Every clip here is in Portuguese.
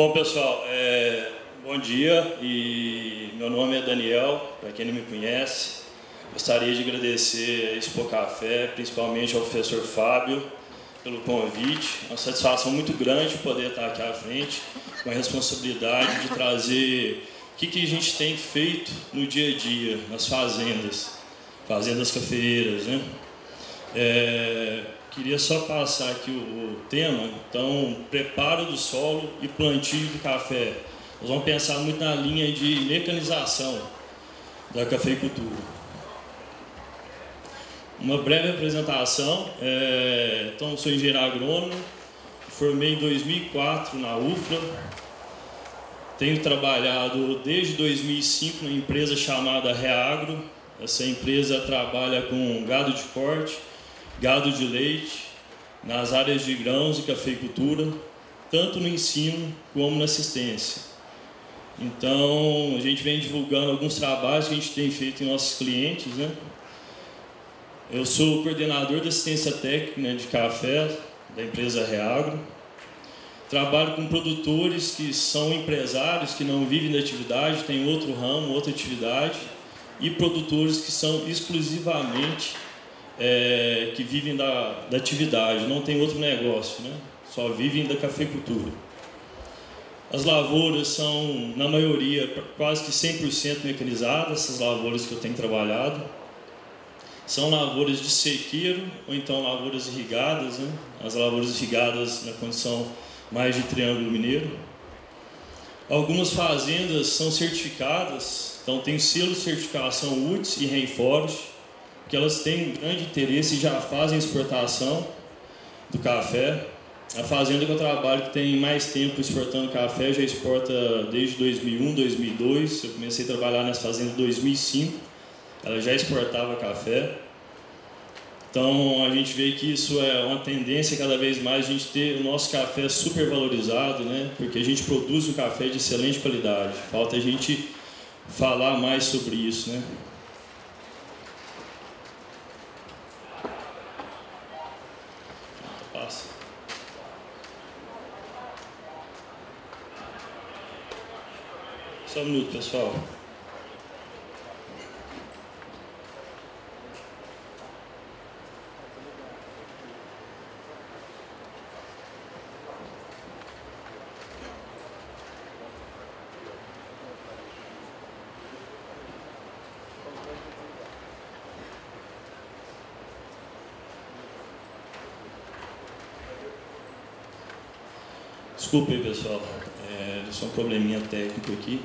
Bom, pessoal, bom dia, e meu nome é Daniel, para quem não me conhece. Gostaria de agradecer a Expo Café, principalmente ao professor Fábio, pelo convite. É uma satisfação muito grande poder estar aqui à frente, com a responsabilidade de trazer o que a gente tem feito no dia a dia, nas fazendas cafeeiras, né? Queria só passar aqui o tema. Então, preparo do solo e plantio do café. Nós vamos pensar muito na linha de mecanização da cafeicultura. Uma breve apresentação. Então, sou engenheiro agrônomo, formei em 2004 na UFLA. Tenho trabalhado desde 2005 numa empresa chamada Reagro. Essa empresa trabalha com gado de corte, gado de leite, nas áreas de grãos e cafeicultura, tanto no ensino como na assistência. Então, a gente vem divulgando alguns trabalhos que a gente tem feito em nossos clientes, né? Eu sou coordenador de assistência técnica, né, de café da empresa Reagro. Trabalho com produtores que são empresários, que não vivem da atividade, têm outro ramo, outra atividade, e produtores que são exclusivamente que vivem da atividade, não tem outro negócio, né? Só vivem da cafeicultura. As lavouras são, na maioria, quase que 100% mecanizadas, essas lavouras que eu tenho trabalhado. São lavouras de sequeiro, ou então lavouras irrigadas, né? As lavouras irrigadas na condição mais de Triângulo Mineiro. Algumas fazendas são certificadas, então tem selo de certificação UTZ e Rainforest, que elas têm um grande interesse e já fazem exportação do café. A fazenda que eu trabalho, que tem mais tempo exportando café, já exporta desde 2001, 2002. Eu comecei a trabalhar nessa fazenda em 2005. Ela já exportava café. Então, a gente vê que isso é uma tendência cada vez mais, a gente ter o nosso café super valorizado, né? Porque a gente produz um café de excelente qualidade. Falta a gente falar mais sobre isso, né? Só um minuto, pessoal. Desculpe aí, pessoal. Só um probleminha técnico aqui.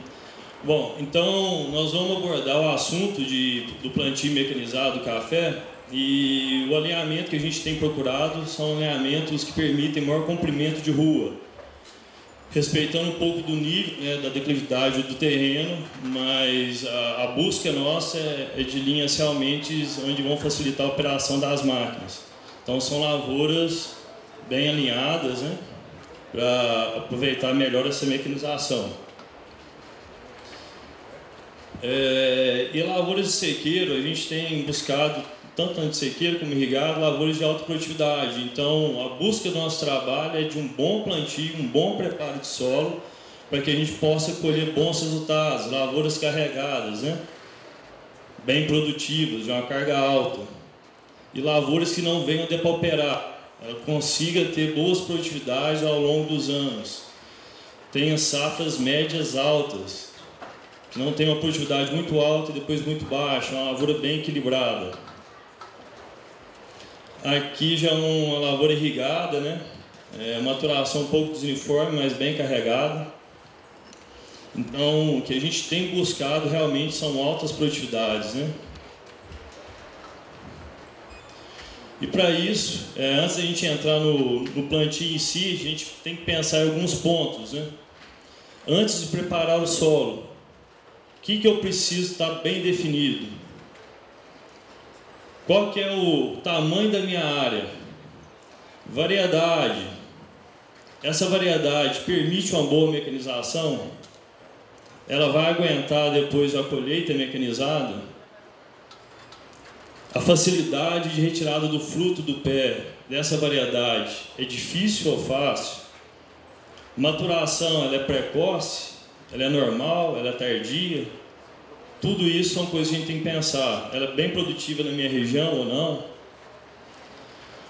Bom, então nós vamos abordar o assunto do plantio mecanizado do café, e o alinhamento que a gente tem procurado são alinhamentos que permitem maior comprimento de rua, respeitando um pouco do nível, né, da declividade do terreno, mas a busca nossa é de linhas realmente onde vão facilitar a operação das máquinas. Então são lavouras bem alinhadas, né, para aproveitar melhor essa mecanização. E lavouras de sequeiro, a gente tem buscado, tanto de sequeiro como irrigado, lavouras de alta produtividade. Então, a busca do nosso trabalho é de um bom plantio, um bom preparo de solo, para que a gente possa colher bons resultados, lavouras carregadas, né? Bem produtivas, de uma carga alta. E lavouras que não venham depauperar, ela consiga ter boas produtividades ao longo dos anos. Tenha safras médias altas, não tem uma produtividade muito alta e depois muito baixa, uma lavoura bem equilibrada. Aqui já uma lavoura irrigada, né? Maturação um pouco desuniforme, mas bem carregada. Então, o que a gente tem buscado realmente são altas produtividades, né? E para isso, antes da gente entrar no plantio em si, a gente tem que pensar em alguns pontos, né? Antes de preparar o solo, o que eu preciso estar bem definido? Qual que é o tamanho da minha área? Variedade. Essa variedade permite uma boa mecanização? Ela vai aguentar depois a colheita mecanizada? A facilidade de retirada do fruto do pé dessa variedade é difícil ou fácil? Maturação, ela é precoce, ela é normal, ela é tardia. Tudo isso são coisas que a gente tem que pensar. Ela é bem produtiva na minha região ou não?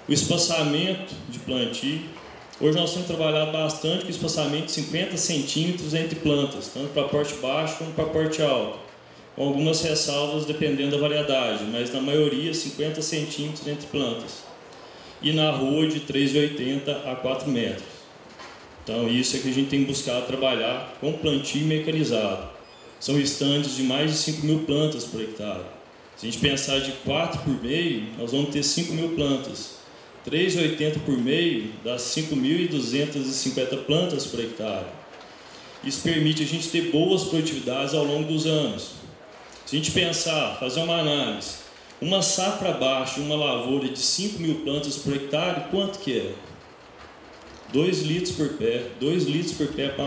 O espaçamento de plantio. Hoje nós temos trabalhado bastante com espaçamento de 50 centímetros entre plantas, tanto para porte baixo como para porte alto, com algumas ressalvas dependendo da variedade, mas na maioria 50 centímetros entre plantas. E na rua de 3,80 a 4 metros. Então isso é que a gente tem buscado trabalhar com plantio mecanizado. São estandes de mais de 5.000 plantas por hectare. Se a gente pensar de 4 por meio, nós vamos ter 5.000 plantas. 3,80 por meio dá 5.250 plantas por hectare. Isso permite a gente ter boas produtividades ao longo dos anos. Se a gente pensar, fazer uma análise, uma safra baixa, uma lavoura de 5.000 plantas por hectare, quanto que é? 2 litros por pé. 2 litros por pé com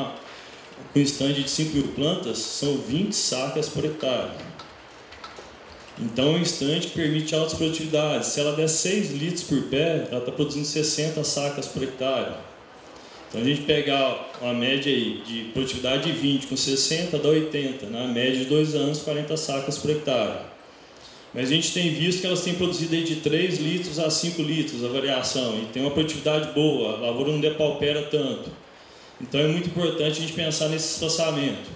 um estande de 5.000 plantas são 20 sacas por hectare. Então, é um estande que permite altas produtividades. Se ela der 6 litros por pé, ela está produzindo 60 sacas por hectare. Então, a gente pegar uma média aí de produtividade de 20 com 60 dá 80. Na média de 2 anos, 40 sacas por hectare. Mas a gente tem visto que elas têm produzido aí de 3 litros a 5 litros a variação. E tem uma produtividade boa, a lavoura não depaupera tanto. Então, é muito importante a gente pensar nesse espaçamento.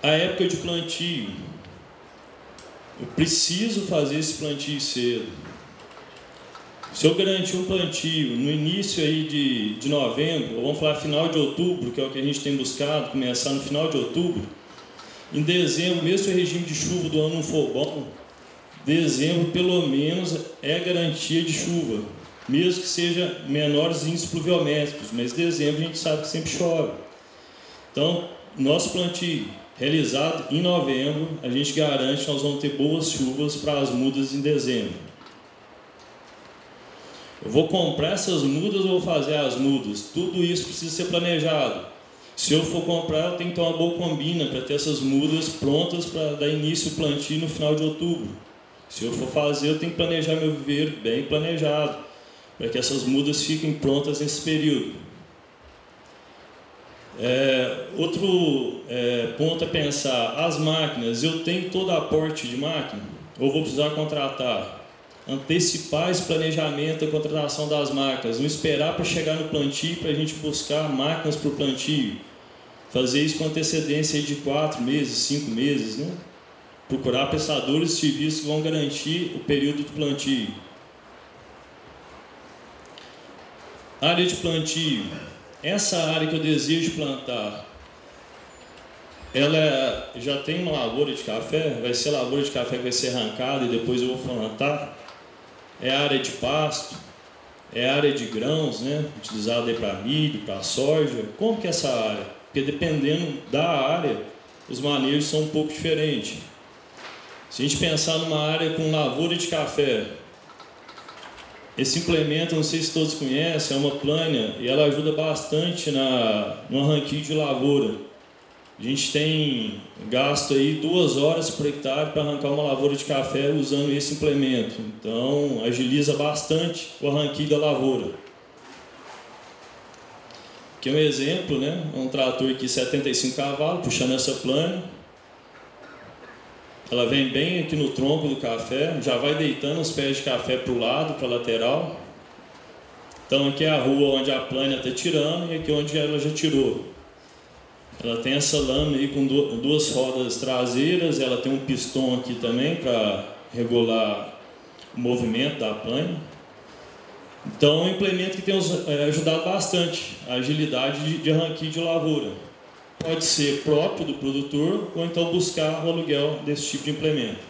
A época de plantio. Eu preciso fazer esse plantio cedo. Se eu garantir um plantio no início aí de novembro, ou vamos falar final de outubro, que é o que a gente tem buscado, começar no final de outubro, em dezembro, mesmo se o regime de chuva do ano não for bom, dezembro pelo menos é garantia de chuva, mesmo que seja menores índices pluviométricos, mas dezembro a gente sabe que sempre chove. Então, nosso plantio realizado em novembro, a gente garante que nós vamos ter boas chuvas para as mudas em dezembro. Eu vou comprar essas mudas ou vou fazer as mudas? Tudo isso precisa ser planejado. Se eu for comprar, eu tenho que ter uma boa combina para ter essas mudas prontas para dar início ao plantio no final de outubro. Se eu for fazer, eu tenho que planejar meu viveiro bem planejado, para que essas mudas fiquem prontas nesse período. Outro ponto a pensar, as máquinas, eu tenho todo aporte de máquina ou vou precisar contratar? Antecipar esse planejamento da contratação das máquinas, não esperar para chegar no plantio para a gente buscar máquinas para o plantio, fazer isso com antecedência de 4 meses, 5 meses, né? Procurar prestadores de serviços que vão garantir o período do plantio. Área de plantio. Essa área que eu desejo plantar, ela já tem uma lavoura de café, vai ser a lavoura de café que vai ser arrancada e depois eu vou plantar. É área de pasto, é área de grãos, né, utilizada para milho, para soja. Como que é essa área? Porque dependendo da área, os manejos são um pouco diferentes. Se a gente pensar numa área com lavoura de café, esse implemento, não sei se todos conhecem, é uma plânia e ela ajuda bastante no arranquio de lavoura. A gente tem gasto aí 2 horas por hectare para arrancar uma lavoura de café usando esse implemento. Então, agiliza bastante o arranquio da lavoura. Aqui é um exemplo, né? Um trator aqui 75 cavalos, puxando essa plânia. Ela vem bem aqui no tronco do café, já vai deitando os pés de café para o lado, para a lateral. Então aqui é a rua onde a plânia está tirando e aqui onde ela já tirou. Ela tem essa lâmina aí com 2 rodas traseiras, ela tem um pistão aqui também para regular o movimento da plânia. Então é um implemento que tem ajudado bastante a agilidade de arranquio de lavoura. Pode ser próprio do produtor ou então buscar o aluguel desse tipo de implemento.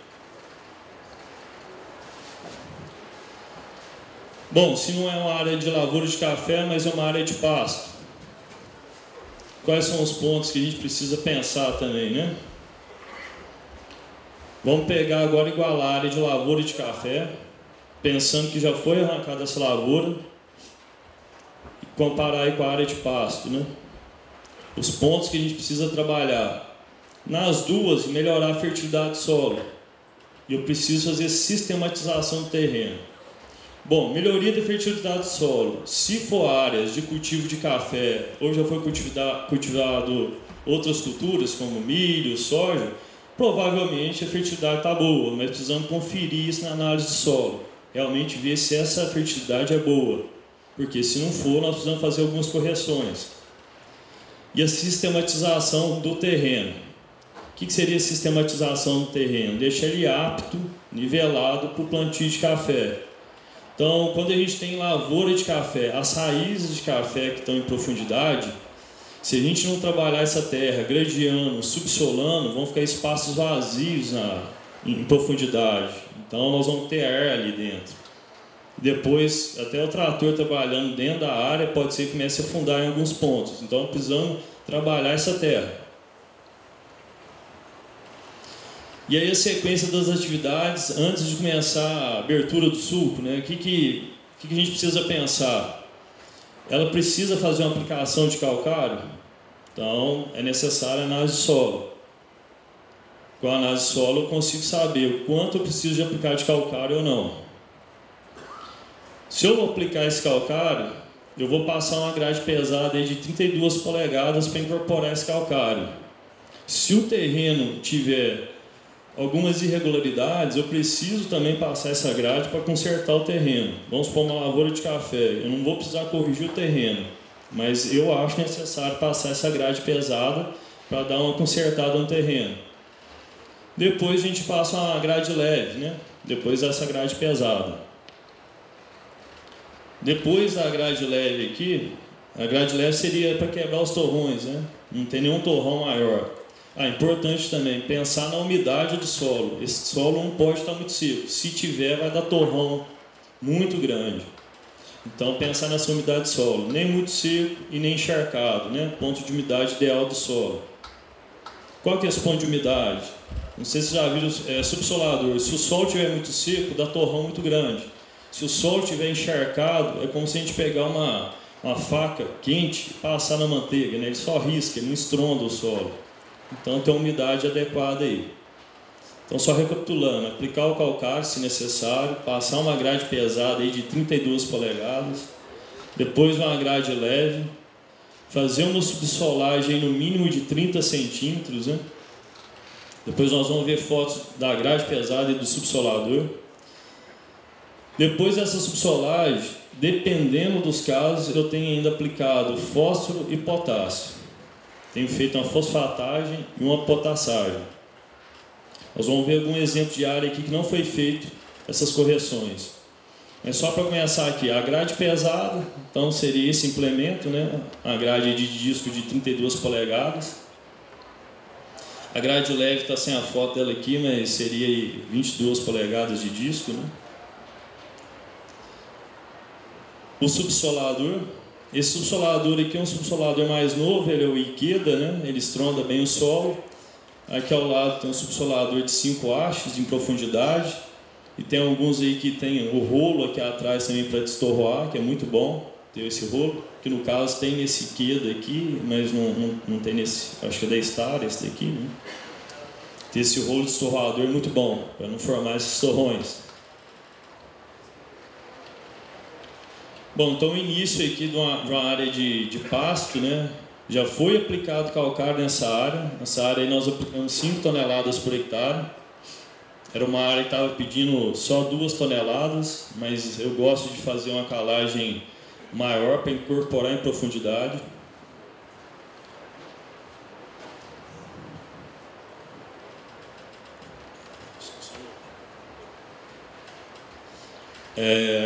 Bom, se não é uma área de lavoura de café, mas é uma área de pasto. Quais são os pontos que a gente precisa pensar também, né? Vamos pegar agora e igualar a área de lavoura de café, pensando que já foi arrancada essa lavoura, e comparar aí com a área de pasto, né? Os pontos que a gente precisa trabalhar. Nas duas, melhorar a fertilidade do solo. E eu preciso fazer sistematização do terreno. Bom, melhoria da fertilidade do solo. Se for áreas de cultivo de café ou já foi cultivado outras culturas, como milho, soja, provavelmente a fertilidade está boa, mas precisamos conferir isso na análise de solo. Realmente ver se essa fertilidade é boa, porque se não for, nós precisamos fazer algumas correções. E a sistematização do terreno. O que seria a sistematização do terreno? Deixar ele apto, nivelado para o plantio de café. Então, quando a gente tem lavoura de café, as raízes de café que estão em profundidade, se a gente não trabalhar essa terra gradiando, subsolando, vão ficar espaços vazios em profundidade. Então, nós vamos ter ar ali dentro. Depois, até o trator trabalhando dentro da área, pode ser que comece a afundar em alguns pontos. Então, precisamos trabalhar essa terra. E aí a sequência das atividades, antes de começar a abertura do sulco, né? O que a gente precisa pensar? Ela precisa fazer uma aplicação de calcário? Então, é necessária a análise de solo. Com a análise de solo, eu consigo saber o quanto eu preciso de aplicar de calcário ou não. Se eu vou aplicar esse calcário, eu vou passar uma grade pesada aí de 32 polegadas para incorporar esse calcário. Se o terreno tiver algumas irregularidades, eu preciso também passar essa grade para consertar o terreno. Vamos supor uma lavoura de café, eu não vou precisar corrigir o terreno, mas eu acho necessário passar essa grade pesada para dar uma consertada no terreno. Depois a gente passa uma grade leve, né? Depois dessa grade pesada. Depois da grade leve aqui, a grade leve seria para quebrar os torrões, né? Não tem nenhum torrão maior. Importante também pensar na umidade do solo. Esse solo não pode estar muito seco. Se tiver, vai dar torrão muito grande. Então, pensar nessa umidade do solo. Nem muito seco e nem encharcado, né? Ponto de umidade ideal do solo. Qual que é esse ponto de umidade? Não sei se já viram, subsolador. Se o solo estiver muito seco, dá torrão muito grande. Se o solo estiver encharcado, é como se a gente pegar uma faca quente e passar na manteiga, né? Ele só risca, ele não estronda o solo. Então tem uma umidade adequada aí. Então só recapitulando, aplicar o calcário se necessário, passar uma grade pesada aí de 32 polegadas, depois uma grade leve, fazer uma subsolagem no mínimo de 30 centímetros, né? Depois nós vamos ver fotos da grade pesada e do subsolador. Depois dessa subsolagem, dependendo dos casos, eu tenho ainda aplicado fósforo e potássio. Tenho feito uma fosfatagem e uma potassagem. Nós vamos ver algum exemplo de área aqui que não foi feito essas correções. Mas só para começar aqui, a grade pesada, então seria esse implemento, né? A grade de disco de 32 polegadas. A grade leve está sem a foto dela aqui, mas seria 22 polegadas de disco, né? O subsolador. Esse subsolador aqui é um subsolador mais novo, ele é o Ikeda, né? Ele estronda bem o solo. Aqui ao lado tem um subsolador de 5 hastes em profundidade. E tem alguns aí que tem o rolo aqui atrás também para destorroar, que é muito bom ter esse rolo. Que no caso tem nesse Ikeda aqui, mas não tem nesse, acho que é da Star esse daqui, né? Ter esse rolo destorroador é muito bom, para não formar esses torrões. Bom, então o início aqui de uma área de pasto, né? Já foi aplicado calcário nessa área. Nessa área aí nós aplicamos 5 toneladas por hectare. Era uma área que estava pedindo só 2 toneladas, mas eu gosto de fazer uma calagem maior para incorporar em profundidade.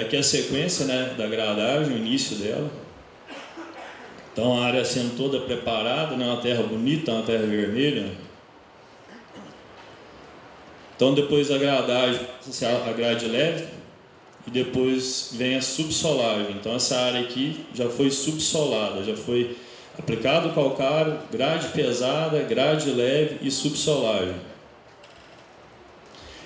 Aqui é a sequência, né, da gradagem, o início dela. Então a área sendo toda preparada, né, uma terra bonita, uma terra vermelha. Então depois da gradagem, a grade leve, e depois vem a subsolagem. Então essa área aqui já foi subsolada, já foi aplicado o calcário, grade pesada, grade leve e subsolagem.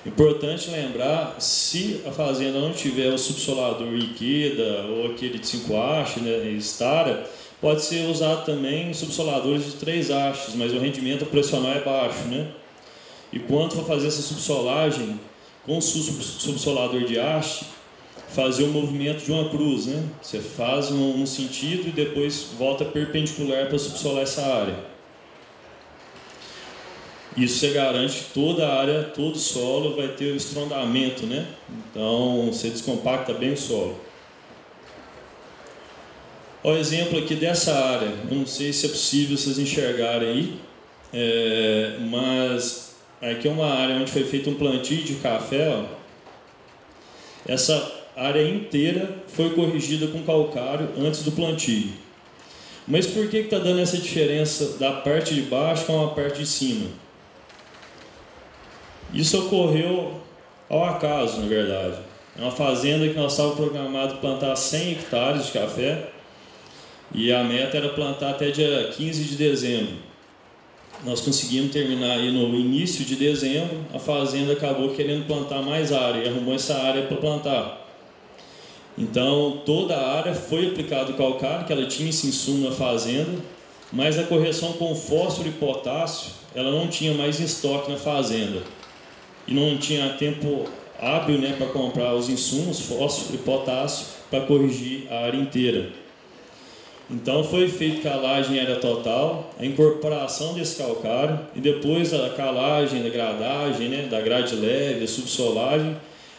Importante lembrar, se a fazenda não tiver o subsolador Ikeda ou aquele de 5 hastes, né, Stara, pode ser usado também subsoladores de 3 hastes, mas o rendimento pressional é baixo, né? E quando for fazer essa subsolagem com o subsolador de haste, fazer o movimento de uma cruz, né? Você faz um sentido e depois volta perpendicular para subsolar essa área. Isso você garante que toda a área, todo o solo vai ter o estrondamento, né? Então você descompacta bem o solo. Olha o exemplo aqui dessa área. Eu não sei se é possível vocês enxergarem aí, mas aqui é uma área onde foi feito um plantio de café. Ó. Essa área inteira foi corrigida com calcário antes do plantio. Mas por que está dando essa diferença da parte de baixo com a parte de cima? Isso ocorreu ao acaso, na verdade. É uma fazenda que nós estávamos programados plantar 100 hectares de café e a meta era plantar até dia 15 de dezembro. Nós conseguimos terminar aí no início de dezembro, a fazenda acabou querendo plantar mais área e arrumou essa área para plantar. Então, toda a área foi aplicado calcário, que ela tinha esse insumo na fazenda, mas a correção com fósforo e potássio, ela não tinha mais em estoque na fazenda. E não tinha tempo hábil, né, para comprar os insumos, fósforo e potássio, para corrigir a área inteira. Então foi feita calagem em área total, a incorporação desse calcário, e depois a calagem, da gradagem, né, da grade leve, a subsolagem,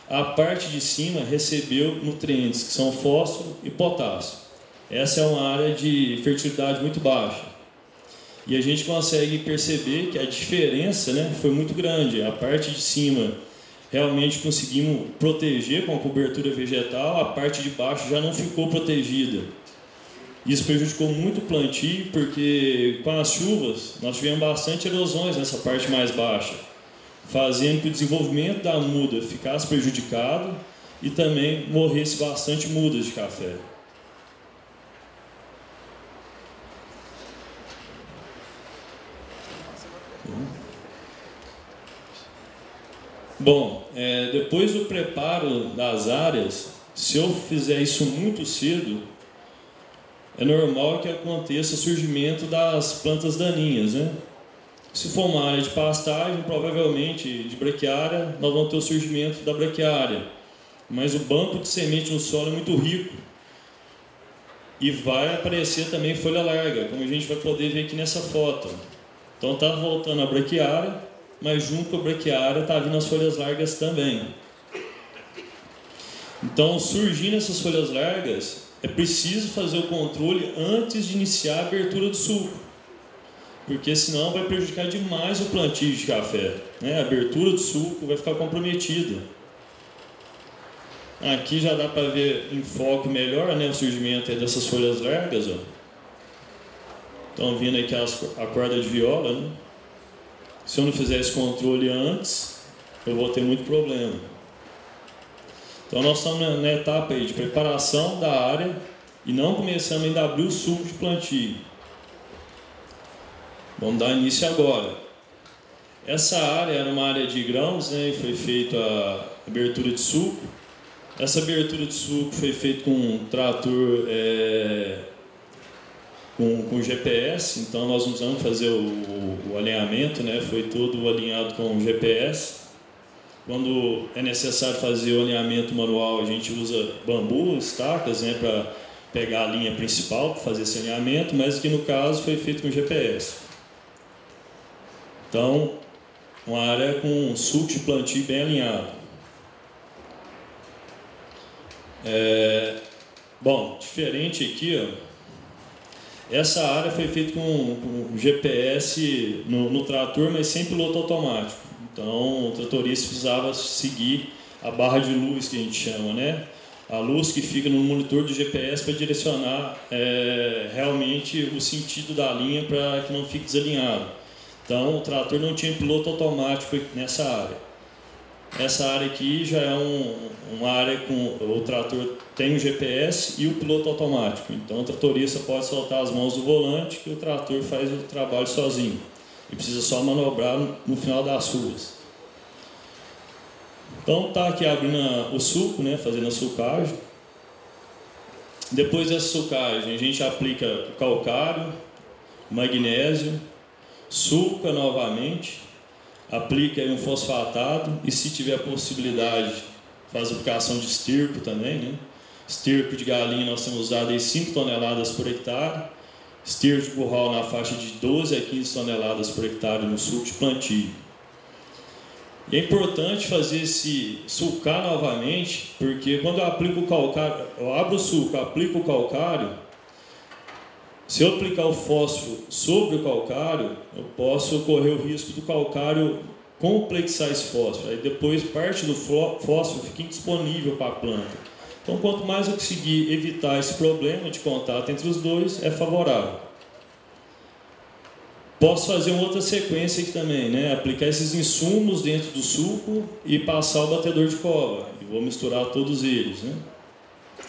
a parte de cima recebeu nutrientes, que são fósforo e potássio. Essa é uma área de fertilidade muito baixa. E a gente consegue perceber que a diferença, né, foi muito grande. A parte de cima realmente conseguimos proteger com a cobertura vegetal, a parte de baixo já não ficou protegida. Isso prejudicou muito o plantio, porque com as chuvas nós tivemos bastante erosões nessa parte mais baixa, fazendo que o desenvolvimento da muda ficasse prejudicado e também morresse bastante mudas de café. Bom, depois do preparo das áreas, se eu fizer isso muito cedo, é normal que aconteça o surgimento das plantas daninhas, né? Se for uma área de pastagem, provavelmente de braquiária, nós vamos ter o surgimento da braquiária. Mas o banco de semente no solo é muito rico. E vai aparecer também folha larga, como a gente vai poder ver aqui nessa foto. Então está voltando a braquiária, mas junto com a braquiária está vindo as folhas largas também. Então, surgindo essas folhas largas, é preciso fazer o controle antes de iniciar a abertura do sulco, porque senão vai prejudicar demais o plantio de café, né? A abertura do sulco vai ficar comprometida. Aqui já dá para ver em foco melhor, né, o surgimento dessas folhas largas. Ó. Estão vindo aqui a corda de viola. Né? Se eu não fizer esse controle antes, eu vou ter muito problema. Então nós estamos na etapa aí de preparação da área e não começamos ainda a abrir o sulco de plantio. Vamos dar início agora. Essa área era uma área de grãos, né, e foi feita a abertura de sulco. Essa abertura de sulco foi feita com um trator com GPS, então nós usamos fazer o alinhamento, né, foi todo alinhado com o GPS. Quando é necessário fazer o alinhamento manual, a gente usa bambu, estacas, né, para pegar a linha principal, para fazer esse alinhamento, mas aqui no caso foi feito com GPS. Então, uma área com um sulco de plantio bem alinhado. Bom, diferente aqui, ó, essa área foi feita com GPS no trator, mas sem piloto automático. Então, o tratorista precisava seguir a barra de luz que a gente chama, né? A luz que fica no monitor do GPS para direcionar realmente o sentido da linha para que não fique desalinhado. Então, o trator não tinha piloto automático nessa área. Essa área aqui já é uma área com o trator tem o GPS e o piloto automático. Então, o tratorista pode soltar as mãos do volante que o trator faz o trabalho sozinho. E precisa só manobrar no final das ruas. Então, está aqui abrindo o sulco, né, fazendo a sulcagem. Depois dessa sulcagem, a gente aplica o calcário, magnésio, sulca novamente, aplica aí um fosfatado e, se tiver possibilidade, faz aplicação de esterco também, né? Esterco de galinha nós temos usado aí 5 toneladas por hectare, esterco de curral na faixa de 12 a 15 toneladas por hectare no suco de plantio. E é importante fazer esse sulcar novamente, porque quando eu aplico o calcário, eu abro o sulco, aplico o calcário, se eu aplicar o fósforo sobre o calcário, eu posso correr o risco do calcário complexar esse fósforo. Aí depois parte do fósforo fica indisponível para a planta. Então, quanto mais eu conseguir evitar esse problema de contato entre os dois, é favorável. Posso fazer uma outra sequência aqui também, né? Aplicar esses insumos dentro do suco e passar o batedor de cova. E vou misturar todos eles, né?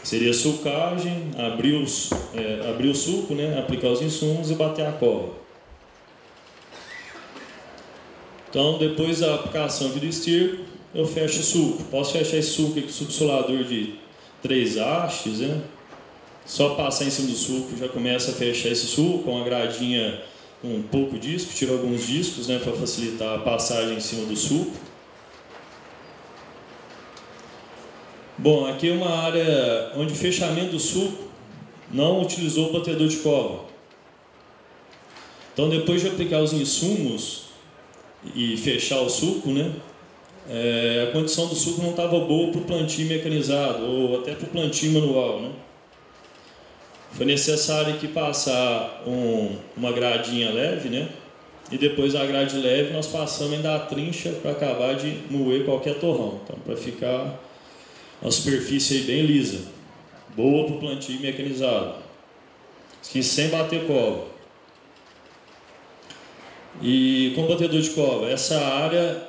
Seria sulcagem, abrir o suco, né? Aplicar os insumos e bater a cova. Então, depois da aplicação aqui do esterco, eu fecho o suco. Posso fechar esse suco aqui com subsolador de 3 hastes, né? Só passar em cima do suco, já começa a fechar esse suco com uma gradinha com um pouco disco, tiro alguns discos, né, para facilitar a passagem em cima do suco. Bom, aqui é uma área onde o fechamento do suco não utilizou o batedor de cova. Então, depois de aplicar os insumos e fechar o suco, né, a condição do suco não estava boa para o plantio mecanizado ou até para o plantio manual, né? Foi necessário aqui passar uma gradinha leve, né? E depois da grade leve nós passamos ainda a trincha para acabar de moer qualquer torrão. Então, para ficar uma superfície aí bem lisa, boa para o plantio mecanizado, aqui sem bater cova. E com batedor de cova, essa área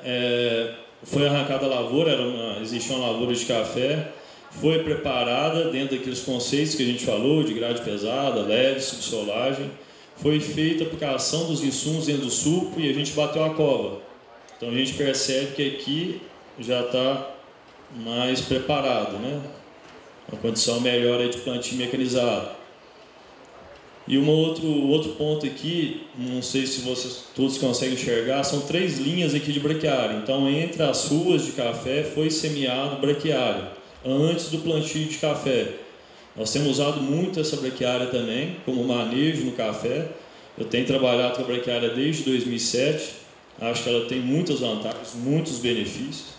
foi arrancada a lavoura, existia uma lavoura de café, foi preparada dentro daqueles conceitos que a gente falou, de grade pesada, leve, subsolagem. Foi feita a aplicação dos insumos dentro do suco e a gente bateu a cova. Então a gente percebe que aqui já está mais preparado, né? Uma condição melhor aí de plantio mecanizado. E outro ponto aqui, não sei se vocês todos conseguem enxergar, são 3 linhas aqui de braquiária. Então entre as ruas de café foi semeado braquiária antes do plantio de café. Nós temos usado muito essa braquiária também, como manejo no café. Eu tenho trabalhado com a braquiária desde 2007, acho que ela tem muitas vantagens, muitos benefícios.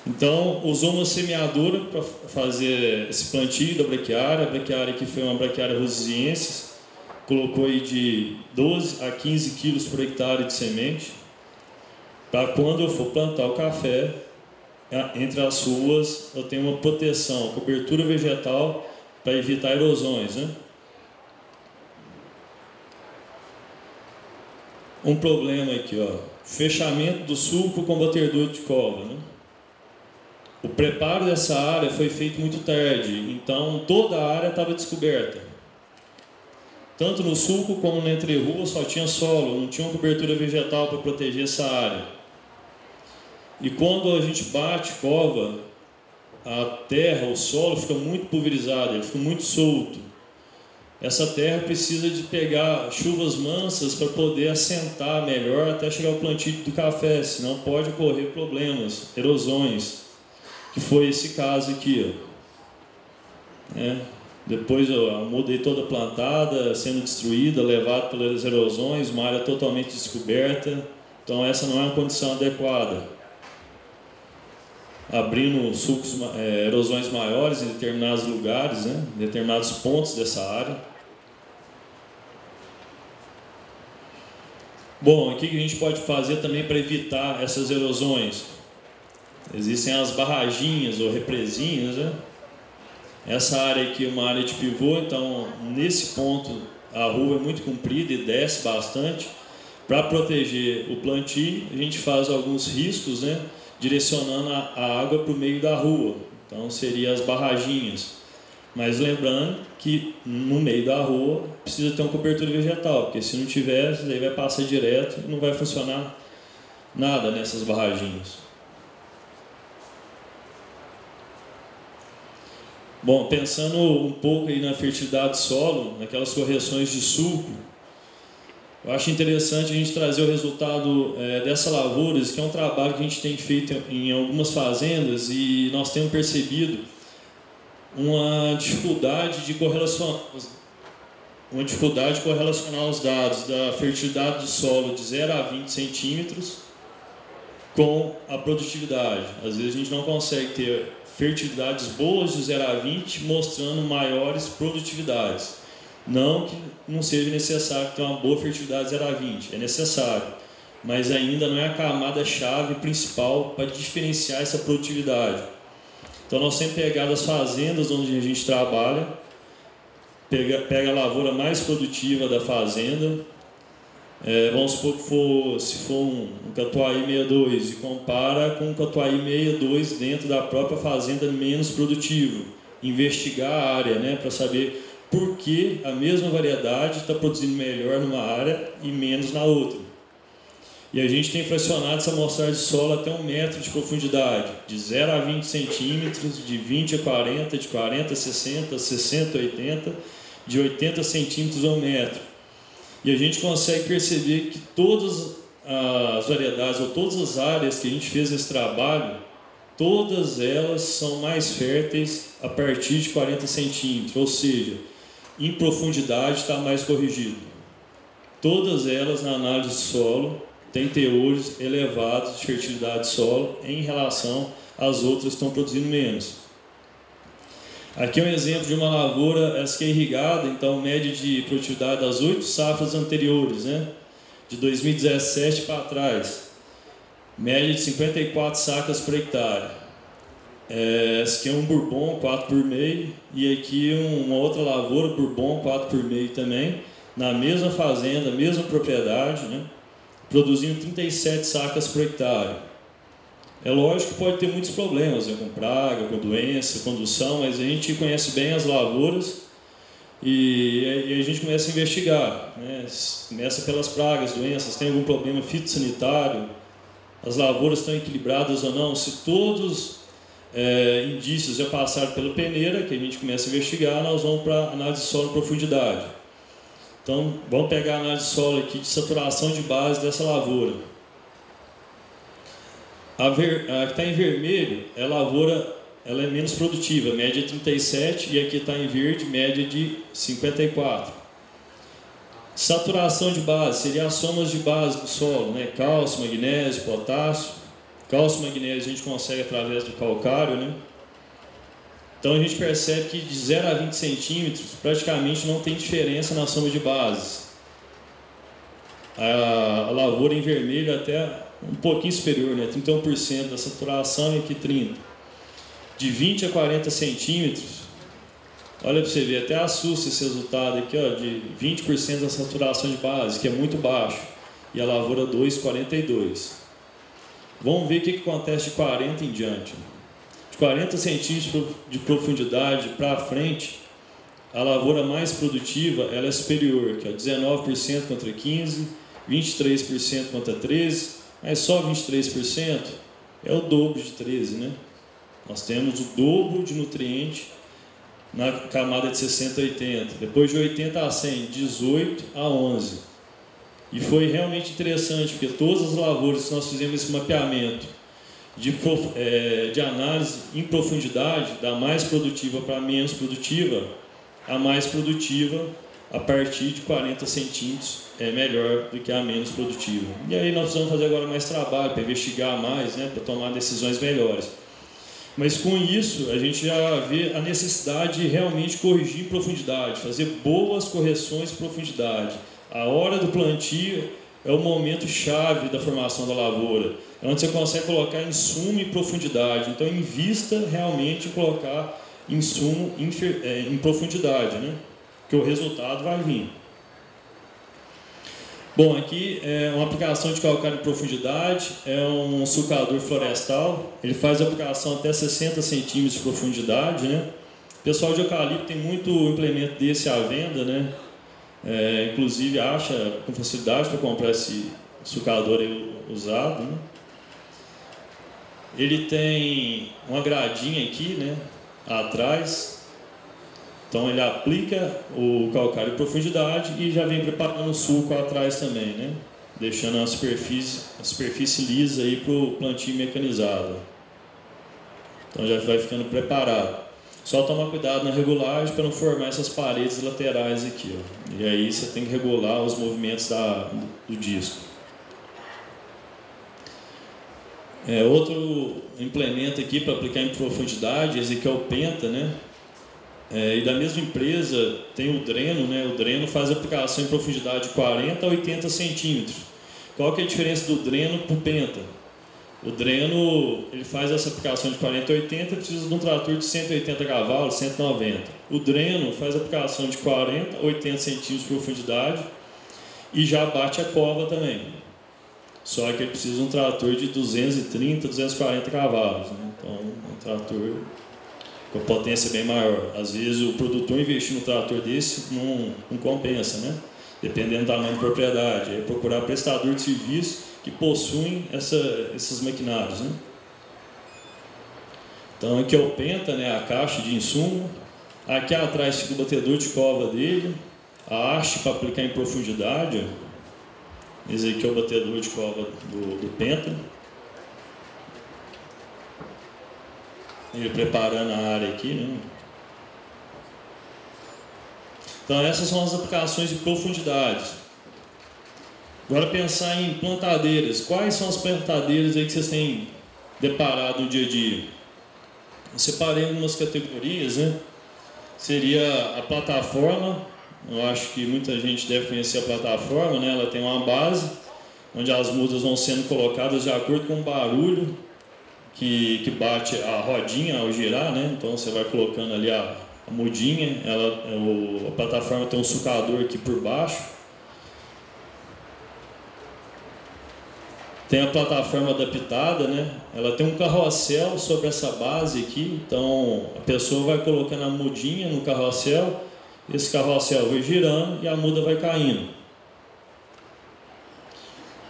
Então, usou uma semeadora para fazer esse plantio da braquiária. A braquiária aqui foi uma braquiária rosiensis, colocou aí de 12 a 15 quilos por hectare de semente, para quando eu for plantar o café, entre as ruas eu tenho uma proteção, cobertura vegetal para evitar erosões, né? Um problema aqui, ó, fechamento do suco com batedor de cova, né? O preparo dessa área foi feito muito tarde, então toda a área estava descoberta. Tanto no suco como na entrerua só tinha solo, não tinha uma cobertura vegetal para proteger essa área. E quando a gente bate cova, a terra, o solo fica muito pulverizado, ele fica muito solto. Essa terra precisa de pegar chuvas mansas para poder assentar melhor até chegar ao plantio do café, senão pode ocorrer problemas, erosões, que foi esse caso aqui, ó. Depois a mudei toda plantada, sendo destruída, levada pelas erosões, uma área totalmente descoberta. Então essa não é uma condição adequada. Abrindo sulcos, erosões maiores em determinados lugares, né, em determinados pontos dessa área. Bom, o que a gente pode fazer também para evitar essas erosões? Existem as barraginhas ou represinhas, né? Essa área aqui é uma área de pivô, então nesse ponto a rua é muito comprida e desce bastante. Para proteger o plantio, a gente faz alguns riscos, né, direcionando a água para o meio da rua. Então seria as barraginhas. Mas lembrando que no meio da rua precisa ter uma cobertura vegetal, porque se não tiver, aí vai passar direto e não vai funcionar nada nessas barraginhas. Bom, pensando um pouco aí na fertilidade do solo, naquelas correções de suco, Eu acho interessante a gente trazer o resultado dessa lavouras, que é um trabalho que a gente tem feito em algumas fazendas e nós temos percebido uma dificuldade de correlacionar os dados da fertilidade do solo de 0 a 20 centímetros com a produtividade. Às vezes a gente não consegue ter fertilidades boas de 0 a 20 mostrando maiores produtividades. Não que não seja necessário ter uma boa fertilidade de 0 a 20, é necessário, mas ainda não é a camada-chave principal para diferenciar essa produtividade. Então nós temos pegado as fazendas onde a gente trabalha, pega a lavoura mais produtiva da fazenda, vamos supor que se for um Catuai 62 e compara com um Catuai 62 dentro da própria fazenda menos produtivo, investigar a área, né, para saber por que a mesma variedade está produzindo melhor numa área e menos na outra. E a gente tem fracionado essa amostragem de solo até 1 metro de profundidade, de 0 a 20 centímetros, de 20 a 40, de 40 a 60, 60 a 80, de 80 centímetros a 1 metro. E a gente consegue perceber que todas as variedades ou todas as áreas que a gente fez esse trabalho, todas elas são mais férteis a partir de 40 centímetros, ou seja, em profundidade está mais corrigido. Todas elas, na análise de solo, têm teores elevados de fertilidade de solo em relação às outras que estão produzindo menos. Aqui é um exemplo de uma lavoura, essa que é irrigada, então média de produtividade das 8 safras anteriores, né? De 2017 para trás. Média de 54 sacas por hectare. Esse aqui é um Bourbon 4 por meio e aqui uma outra lavoura Bourbon 4 por meio também, na mesma fazenda, mesma propriedade, né? Produzindo 37 sacas por hectare. É lógico que pode ter muitos problemas, né? Com praga, com doença, condução, mas a gente conhece bem as lavouras e a gente começa a investigar, né? Começa pelas pragas, doenças, tem algum problema fitossanitário, as lavouras estão equilibradas ou não, se todos indícios já passaram pela peneira, que a gente começa a investigar, nós vamos para a análise de solo em profundidade. Então, vamos pegar a análise de solo aqui de saturação de base dessa lavoura. A que está em vermelho é a lavoura, ela é menos produtiva, média de 37, e aqui está em verde, média de 54. Saturação de base, seria as somas de base do solo, né? Cálcio, magnésio, potássio. Cálcio e magnésio a gente consegue através do calcário, né? Então a gente percebe que de 0 a 20 centímetros praticamente não tem diferença na soma de bases. A lavoura em vermelho até um pouquinho superior, né? 31% da saturação e aqui 30%. De 20 a 40 centímetros, olha para você ver, até assusta esse resultado aqui, ó, de 20% da saturação de base, que é muito baixo, e a lavoura 2,42%. Vamos ver o que acontece de 40 em diante. De 40 centímetros de profundidade para frente, a lavoura mais produtiva ela é superior, que é 19% contra 15%, 23% contra 13%, mas só 23% é o dobro de 13%, né? Nós temos o dobro de nutriente na camada de 60 a 80. Depois de 80 a 100, 18 a 11. E foi realmente interessante, porque todas as lavouras que nós fizemos esse mapeamento de análise em profundidade, da mais produtiva para a menos produtiva, a mais produtiva, a partir de 40 centímetros, é melhor do que a menos produtiva. E aí nós precisamos fazer agora mais trabalho, para investigar mais, né, para tomar decisões melhores. Mas com isso, a gente já vê a necessidade de realmente corrigir em profundidade, fazer boas correções em profundidade. A hora do plantio é o momento chave da formação da lavoura, é onde você consegue colocar insumo em profundidade. Então, invista realmente em colocar insumo em profundidade, né? Que o resultado vai vir. Bom, aqui é uma aplicação de calcário em profundidade, é um sulcador florestal, ele faz a aplicação até 60 centímetros de profundidade, né? O pessoal de eucalipto tem muito implemento desse à venda, né? Inclusive acha com facilidade para comprar esse sulcador usado, né? Ele tem uma gradinha aqui, né, atrás, Então ele aplica o calcário em profundidade e já vem preparando o sulco atrás também, né? Deixando a superfície lisa aí para o plantio mecanizado. Então já vai ficando preparado. Só tomar cuidado na regulagem para não formar essas paredes laterais aqui, ó. E aí você tem que regular os movimentos do disco. Outro implemento aqui para aplicar em profundidade, esse aqui é o Penta, né? E da mesma empresa tem o Dreno, né? O Dreno faz aplicação em profundidade de 40 a 80 centímetros. Qual que é a diferença do Dreno para o Penta? O Dreno, ele faz essa aplicação de 40 a 80, precisa de um trator de 180 cavalos, 190. O Dreno faz a aplicação de 40 a 80 centímetros de profundidade e já bate a cova também. Só que ele precisa de um trator de 230, 240 cavalos, né? Então, um trator com potência bem maior. Às vezes o produtor investir num trator desse não compensa, né? Dependendo do tamanho da propriedade. É procurar prestador de serviço que possuem esses maquinários, né? Então aqui é o Penta, né? A caixa de insumo. Aqui atrás fica o batedor de cova dele. A haste para aplicar em profundidade. Esse aqui é o batedor de cova do Penta. Ele preparando a área aqui, né? Então essas são as aplicações de profundidade. Agora pensar em plantadeiras. Quais são as plantadeiras aí que vocês têm deparado no dia a dia? Eu separei algumas categorias, né? Seria a plataforma. Eu acho que muita gente deve conhecer a plataforma, né? Ela tem uma base onde as mudas vão sendo colocadas de acordo com o barulho que bate a rodinha ao girar, né? Então você vai colocando ali a mudinha, a plataforma tem um sucador aqui por baixo. Tem a plataforma adaptada, né? Ela tem um carrossel sobre essa base aqui, então a pessoa vai colocando a mudinha no carrossel, esse carrossel vai girando e a muda vai caindo.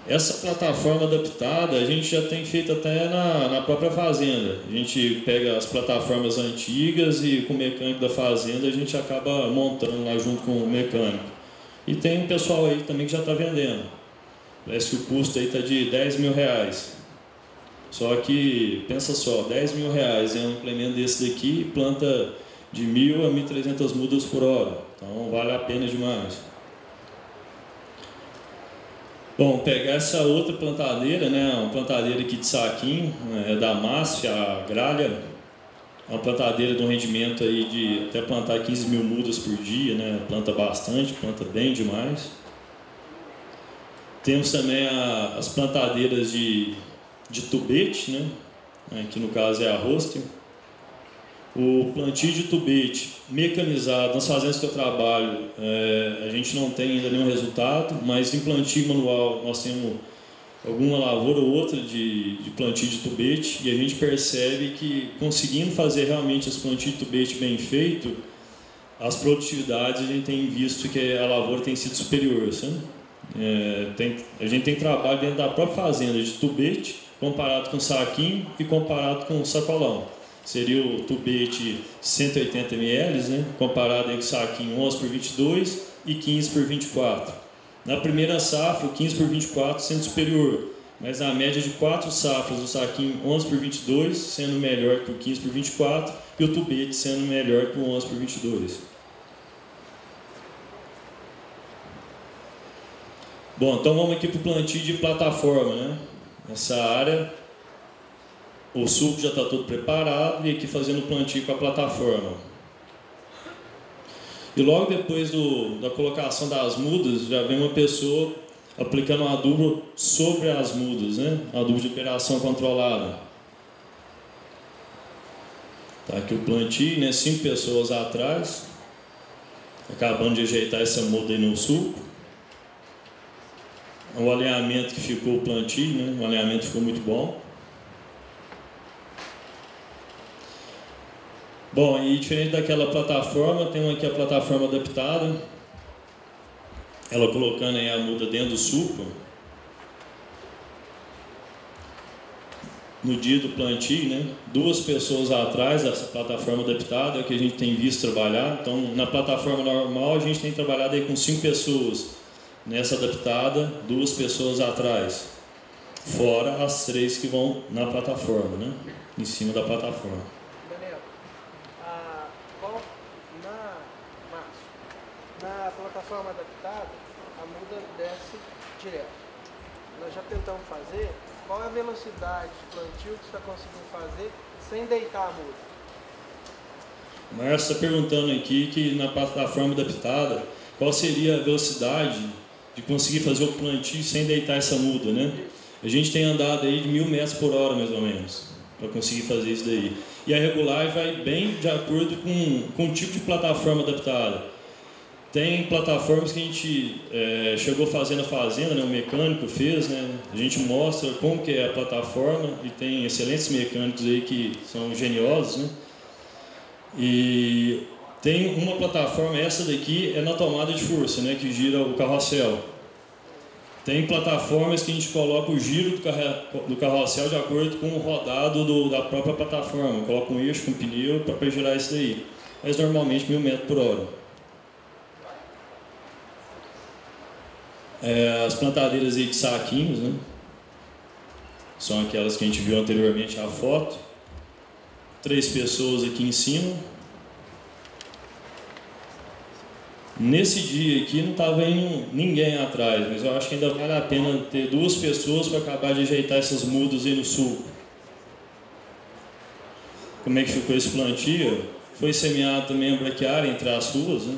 Essa plataforma adaptada a gente já tem feito até na própria fazenda. A gente pega as plataformas antigas e com o mecânico da fazenda a gente acaba montando lá junto com o mecânico. E tem um pessoal aí também que já está vendendo. Parece que o custo aí está de R$10.000. Só que, pensa só, R$10.000 é um implemento desse daqui, planta de 1.000 a 1.300 mudas por hora. Então vale a pena demais. Bom, pegar essa outra plantadeira, né, uma plantadeira aqui de saquinho, é da Masf, a gralha, é uma plantadeira de um rendimento aí de até plantar 15.000 mudas por dia, né, planta bastante, planta bem demais. Temos também as plantadeiras de tubete, né, que no caso é a Roster. O plantio de tubete mecanizado, nas fazendas que eu trabalho, a gente não tem ainda nenhum resultado, mas em plantio manual nós temos alguma lavoura ou outra de plantio de tubete e a gente percebe que conseguindo fazer realmente esse plantio de tubete bem feito, as produtividades a gente tem visto que a lavoura tem sido superior, sabe? A gente tem trabalho dentro da própria fazenda de tubete comparado com saquinho e comparado com sacolão. Seria o tubete 180 ml, né? Comparado aí com o saquinho 11 por 22 e 15 por 24. Na primeira safra, o 15 por 24 sendo superior, mas na média de 4 safras, o saquinho 11 por 22 sendo melhor que o 15 por 24 e o tubete sendo melhor que o 11 por 22. Bom, então vamos aqui para o plantio de plataforma, né? Essa área, o sulco já está todo preparado e aqui fazendo o plantio com a plataforma. E logo depois da colocação das mudas, já vem uma pessoa aplicando um adubo sobre as mudas, né? Um adubo de operação controlada. Tá aqui o plantio, né? 5 pessoas atrás, acabando de ajeitar essa muda aí no sulco. O alinhamento que ficou o plantio, né? O alinhamento ficou muito bom. Bom, e diferente daquela plataforma, tem aqui a plataforma adaptada. Ela colocando aí a muda dentro do sulco. no dia do plantio, né? 2 pessoas atrás dessa plataforma adaptada, é o que a gente tem visto trabalhar. Então, na plataforma normal, a gente tem trabalhado aí com 5 pessoas. Nessa adaptada, 2 pessoas atrás. Fora as 3 que vão na plataforma, né? Em cima da plataforma. Daniel, na plataforma adaptada, a muda desce direto. Nós já tentamos fazer. Qual é a velocidade de plantio que você está conseguindo fazer sem deitar a muda? O Márcio está perguntando aqui que na plataforma adaptada, qual seria a velocidade de conseguir fazer o plantio sem deitar essa muda, né? A gente tem andado aí de 1000 metros por hora, mais ou menos, para conseguir fazer isso daí. E a regulagem vai bem de acordo com o tipo de plataforma adaptada. Tem plataformas que a gente chegou a fazer na fazenda, né? O mecânico fez, né? A gente mostra como que é a plataforma e tem excelentes mecânicos aí que são geniosos, né? E tem uma plataforma, essa daqui é na tomada de força, né? Que gira o carrossel. Tem plataformas que a gente coloca o giro do carrossel de acordo com o rodado da própria plataforma. Coloca um eixo com pneu para girar isso daí. Mas normalmente 1000 metros por hora. As plantadeiras aí de saquinhos, né? São aquelas que a gente viu anteriormente a foto. 3 pessoas aqui em cima. Nesse dia aqui não estava indo ninguém atrás, mas eu acho que ainda vale a pena ter 2 pessoas para acabar de ajeitar essas mudas aí no sul. Como é que ficou esse plantio? Foi semeado também a braquiária entre as ruas, né?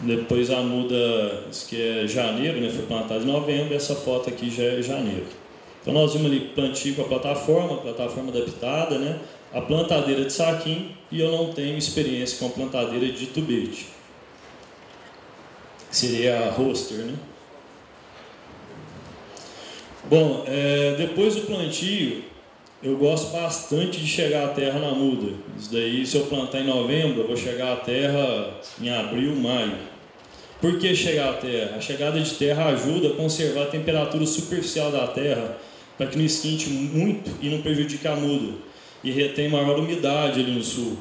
Depois a muda, isso que é janeiro, né? Foi plantada em novembro, essa foto aqui já é janeiro. Então nós vimos ali plantio com a plataforma adaptada, né? A plantadeira de saquinho, e eu não tenho experiência com a plantadeira de tubete. Seria a roster, né? Bom, depois do plantio, eu gosto bastante de chegar à terra na muda. Isso daí, se eu plantar em novembro, eu vou chegar à terra em abril, maio. Por que chegar à terra? A chegada de terra ajuda a conservar a temperatura superficial da terra, para que não esquente muito e não prejudique a muda. E retém maior umidade ali no sul.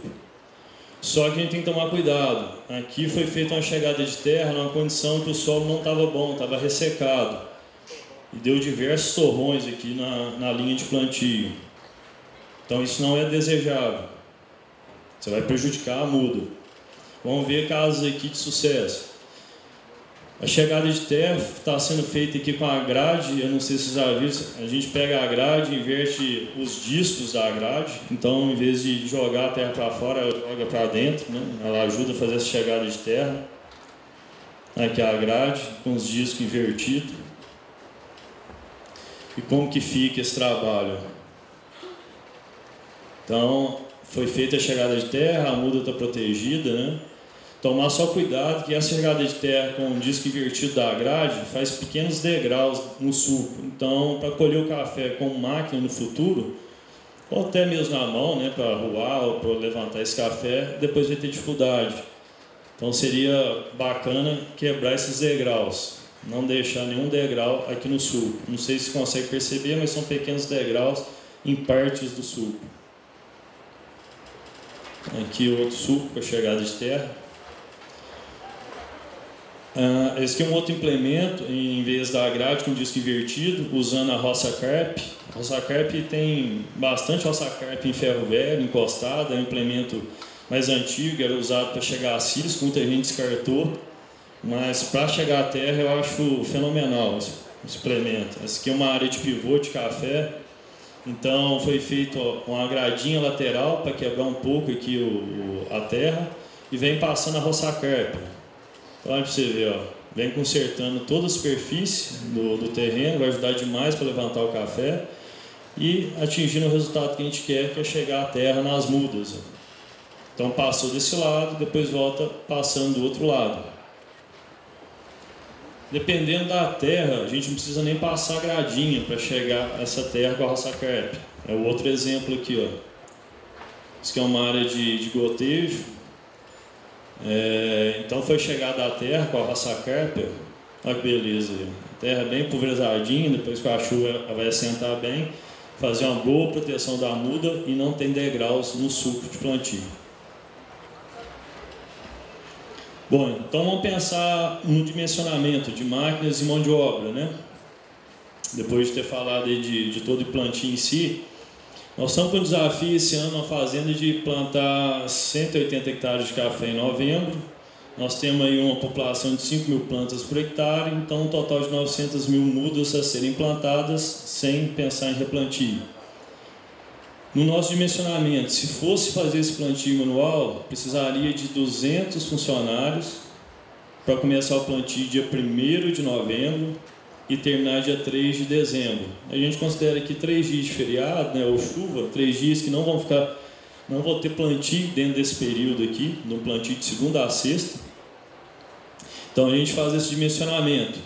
Só que a gente tem que tomar cuidado. Aqui foi feita uma chegada de terra numa condição que o solo não estava bom, estava ressecado. E deu diversos torrões aqui na linha de plantio. Então isso não é desejável. Você vai prejudicar a muda. Vamos ver casos aqui de sucesso. A chegada de terra está sendo feita aqui com a grade. Eu não sei se vocês já viram. A gente pega a grade, inverte os discos da grade. Então, em vez de jogar a terra para fora, ela joga para dentro, né? Ela ajuda a fazer essa chegada de terra. Aqui a grade com os discos invertidos. E como que fica esse trabalho? Então, foi feita a chegada de terra, a muda está protegida, né? Tomar só cuidado que essa chegada de terra com o disco invertido da grade faz pequenos degraus no suco. Então, para colher o café com máquina no futuro, ou até mesmo na mão, né, para ruar ou para levantar esse café, depois vai ter dificuldade. Então, seria bacana quebrar esses degraus, não deixar nenhum degrau aqui no suco. Não sei se consegue perceber, mas são pequenos degraus em partes do suco. Aqui outro suco com a chegada de terra. Esse aqui é um outro implemento, em vez da grade com disco invertido, usando a roça carp. A roça carp tem bastante roça carp em ferro velho, encostada, é um implemento mais antigo, era usado para chegar a cisco, muita gente descartou, mas para chegar à terra eu acho fenomenal esse implemento. Essa aqui é uma área de pivô de café, então foi feito uma gradinha lateral para quebrar um pouco aqui a terra e vem passando a roça carp. Olha para você ver, ó, vem consertando toda a superfície do terreno, vai ajudar demais para levantar o café e atingindo o resultado que a gente quer, que é chegar à terra nas mudas. Então passou desse lado, depois volta passando do outro lado. Dependendo da terra, a gente não precisa nem passar a gradinha para chegar a essa terra com a roça carp. É o outro exemplo aqui, ó. Isso aqui é uma área de gotejo. Então foi chegada à terra com a roça carp. Olha que beleza aí. terra bem pulverizadinha, depois que a chuva vai assentar bem, fazer uma boa proteção da muda e não tem degraus no sulco de plantio. Bom, então vamos pensar no dimensionamento de máquinas e mão de obra, né? Depois de ter falado aí de todo o plantio em si, nós estamos com o desafio esse ano na fazenda de plantar 180 hectares de café em novembro. Nós temos aí uma população de 5 mil plantas por hectare, então um total de 900 mil mudas a serem plantadas sem pensar em replantio. No nosso dimensionamento, se fosse fazer esse plantio manual, precisaria de 200 funcionários para começar o plantio dia 1º de novembro e terminar dia 3 de dezembro. A gente considera aqui 3 dias de feriado, né, ou chuva, 3 dias que não vão ter plantio dentro desse período aqui, no plantio de segunda a sexta. Então a gente faz esse dimensionamento.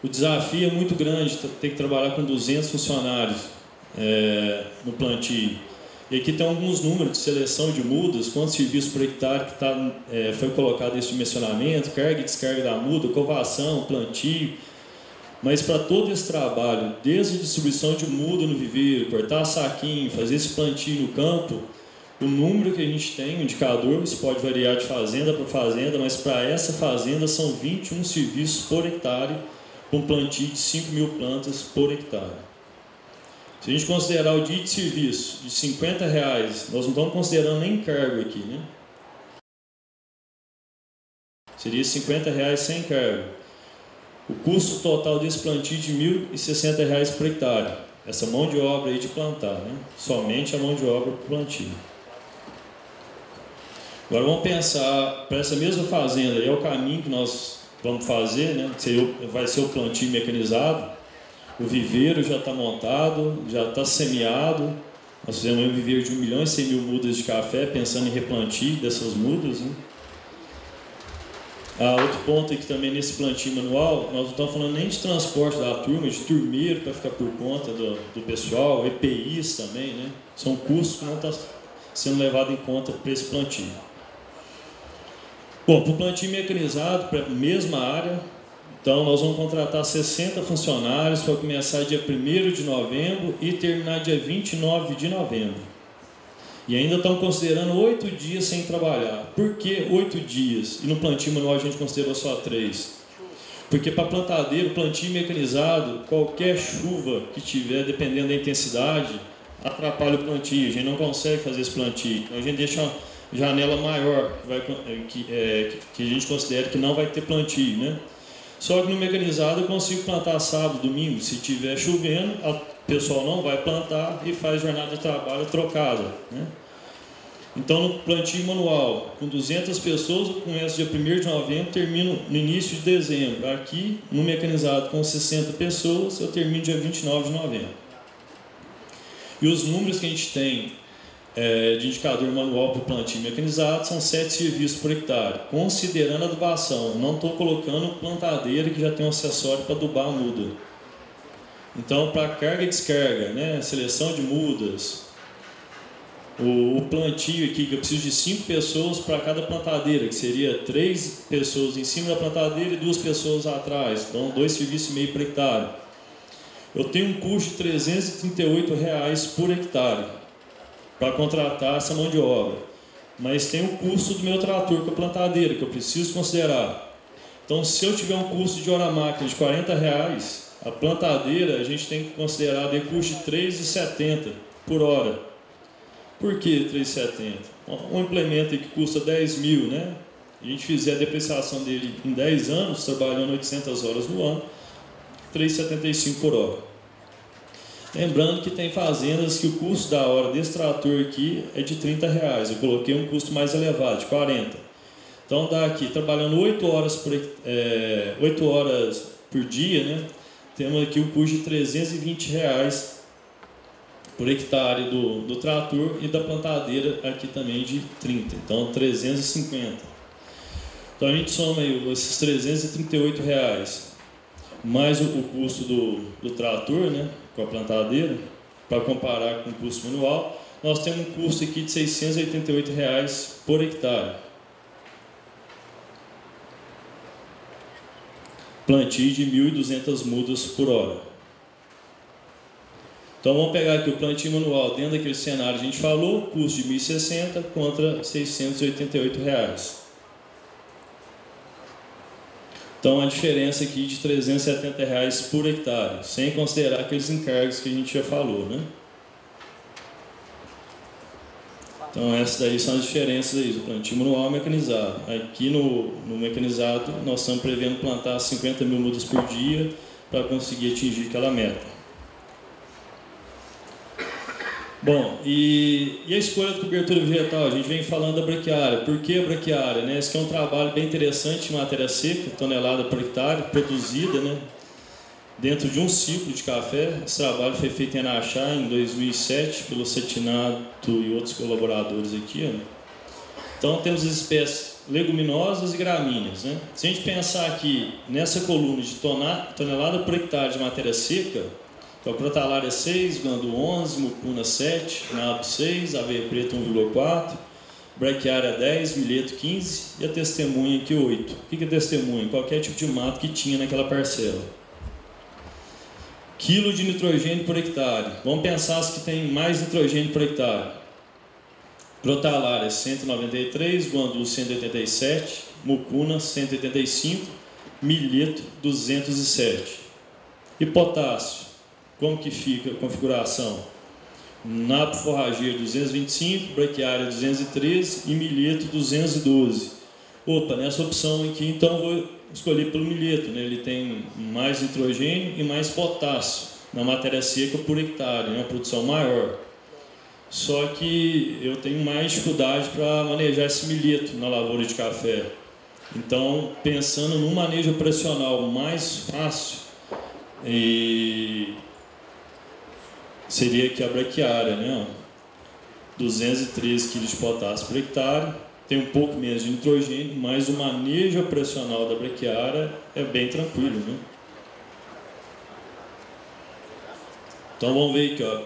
O desafio é muito grande, ter que trabalhar com 200 funcionários no plantio. E aqui tem alguns números de seleção de mudas, quantos serviços por hectare que foi colocado nesse dimensionamento, carga e descarga da muda, covação, plantio. Mas para todo esse trabalho, desde a distribuição de muda no viveiro, cortar saquinho, fazer esse plantio no campo, o número que a gente tem, o indicador, isso pode variar de fazenda para fazenda, mas para essa fazenda são 21 serviços por hectare, com plantio de 5 mil plantas por hectare. Se a gente considerar o dia de serviço de R$50, nós não estamos considerando nem cargo aqui, né? Seria R$50 sem cargo. O custo total desse plantio de R$1.060 por hectare. Essa mão de obra aí de plantar, né? Somente a mão de obra para plantio. Agora vamos pensar, para essa mesma fazenda, é o caminho que nós vamos fazer, né? Vai ser o plantio mecanizado. O viveiro já está montado, já está semeado. Nós fizemos um viveiro de 1.100.000 mudas de café, pensando em replantio dessas mudas, né? Outro ponto aqui também nesse plantio manual, nós não estamos falando nem de transporte da turma, de turmeiro para ficar por conta do pessoal, EPIs também, né? São custos que não estão sendo levados em conta para esse plantio. Bom, para o plantio mecanizado, para a mesma área, então nós vamos contratar 60 funcionários para começar dia 1º de novembro e terminar dia 29 de novembro. E ainda estamos considerando 8 dias sem trabalhar. Por que 8 dias? E no plantio manual a gente considerou só 3. Porque para plantadeiro, plantio mecanizado, qualquer chuva que tiver, dependendo da intensidade, atrapalha o plantio. A gente não consegue fazer esse plantio. Então a gente deixa uma janela maior, que a gente considera que não vai ter plantio, né? Só que no mecanizado eu consigo plantar sábado, domingo. Se estiver chovendo, o pessoal não vai plantar e faz jornada de trabalho trocada, né? Então, no plantio manual, com 200 pessoas, eu começo dia 1º de novembro, termino no início de dezembro. Aqui, no mecanizado, com 60 pessoas, eu termino dia 29 de novembro. E os números que a gente tem de indicador manual para o plantio mecanizado são 7 serviços por hectare, considerando adubação. Não estou colocando plantadeira que já tem um acessório para adubar a muda. Então, para carga e descarga, né, seleção de mudas, o plantio aqui, que eu preciso de 5 pessoas para cada plantadeira, que seria 3 pessoas em cima da plantadeira e 2 pessoas atrás, então 2 serviços e meio por hectare. Eu tenho um custo de R$338 por hectare para contratar essa mão de obra, mas tem o custo do meu trator com a plantadeira, que eu preciso considerar. Então, se eu tiver um custo de hora máquina de R$40, a plantadeira a gente tem que considerar de custo de R$3,70 por hora. Por que R$3,70? Um implemento que custa 10 mil, né? A gente fizer a depreciação dele em 10 anos, trabalhando 800 horas no ano, R$3,75 por hora. Lembrando que tem fazendas que o custo da hora desse trator aqui é de R$30. Eu coloquei um custo mais elevado, de 40. Então, dá aqui, trabalhando 8 horas por dia, né? Temos aqui o custo de R$320 por hectare do trator e da plantadeira aqui também de 30. Então, 350. Então, a gente soma aí esses R$338 mais o custo do trator, né, com a plantadeira, para comparar com o custo manual, nós temos um custo aqui de R$688 por hectare. plantio de 1.200 mudas por hora. Então vamos pegar aqui o plantio manual dentro daquele cenário que a gente falou, custo de R$ 1.060 contra R$ 688. Então a diferença aqui de R$ 370 por hectare, sem considerar aqueles encargos que a gente já falou, né? Então essas daí são as diferenças aí, do plantio manual e mecanizado. Aqui no mecanizado nós estamos prevendo plantar 50 mil mudas por dia para conseguir atingir aquela meta. Bom, e a escolha de cobertura vegetal? A gente vem falando da braquiária. Por que a braquiária? Né? Esse aqui é um trabalho bem interessante de matéria seca, tonelada por hectare, produzida, né? Dentro de um ciclo de café. Esse trabalho foi feito em Araxá em 2007 pelo Cetinato e outros colaboradores aqui. Ó. Então temos as espécies leguminosas e gramíneas. Né? Se a gente pensar aqui nessa coluna de tonelada por hectare de matéria seca, então, crotalária 6, gando 11, mucuna 7, nabo 6, aveia preta 1,4, braquiária 10, milheto 15 e a testemunha aqui 8. O que é testemunha? Qualquer tipo de mato que tinha naquela parcela. Quilo de nitrogênio por hectare. Vamos pensar as que tem mais nitrogênio por hectare. Crotalária 193, guandu 187, mucuna 185, milheto 207. E potássio? Como que fica a configuração? Nabo forrageiro 225, braquiária 213 e milheto 212. Opa, nessa opção aqui então vou escolher pelo milheto, né? Ele tem mais nitrogênio e mais potássio na matéria seca por hectare, né? Uma produção maior. Só que eu tenho mais dificuldade para manejar esse milheto na lavoura de café. Então, pensando num manejo operacional mais fácil, seria aqui a braquiária, né? 213 kg de potássio por hectare, tem um pouco menos de nitrogênio, mas o manejo operacional da braquiária é bem tranquilo, né? Então vamos ver aqui, ó.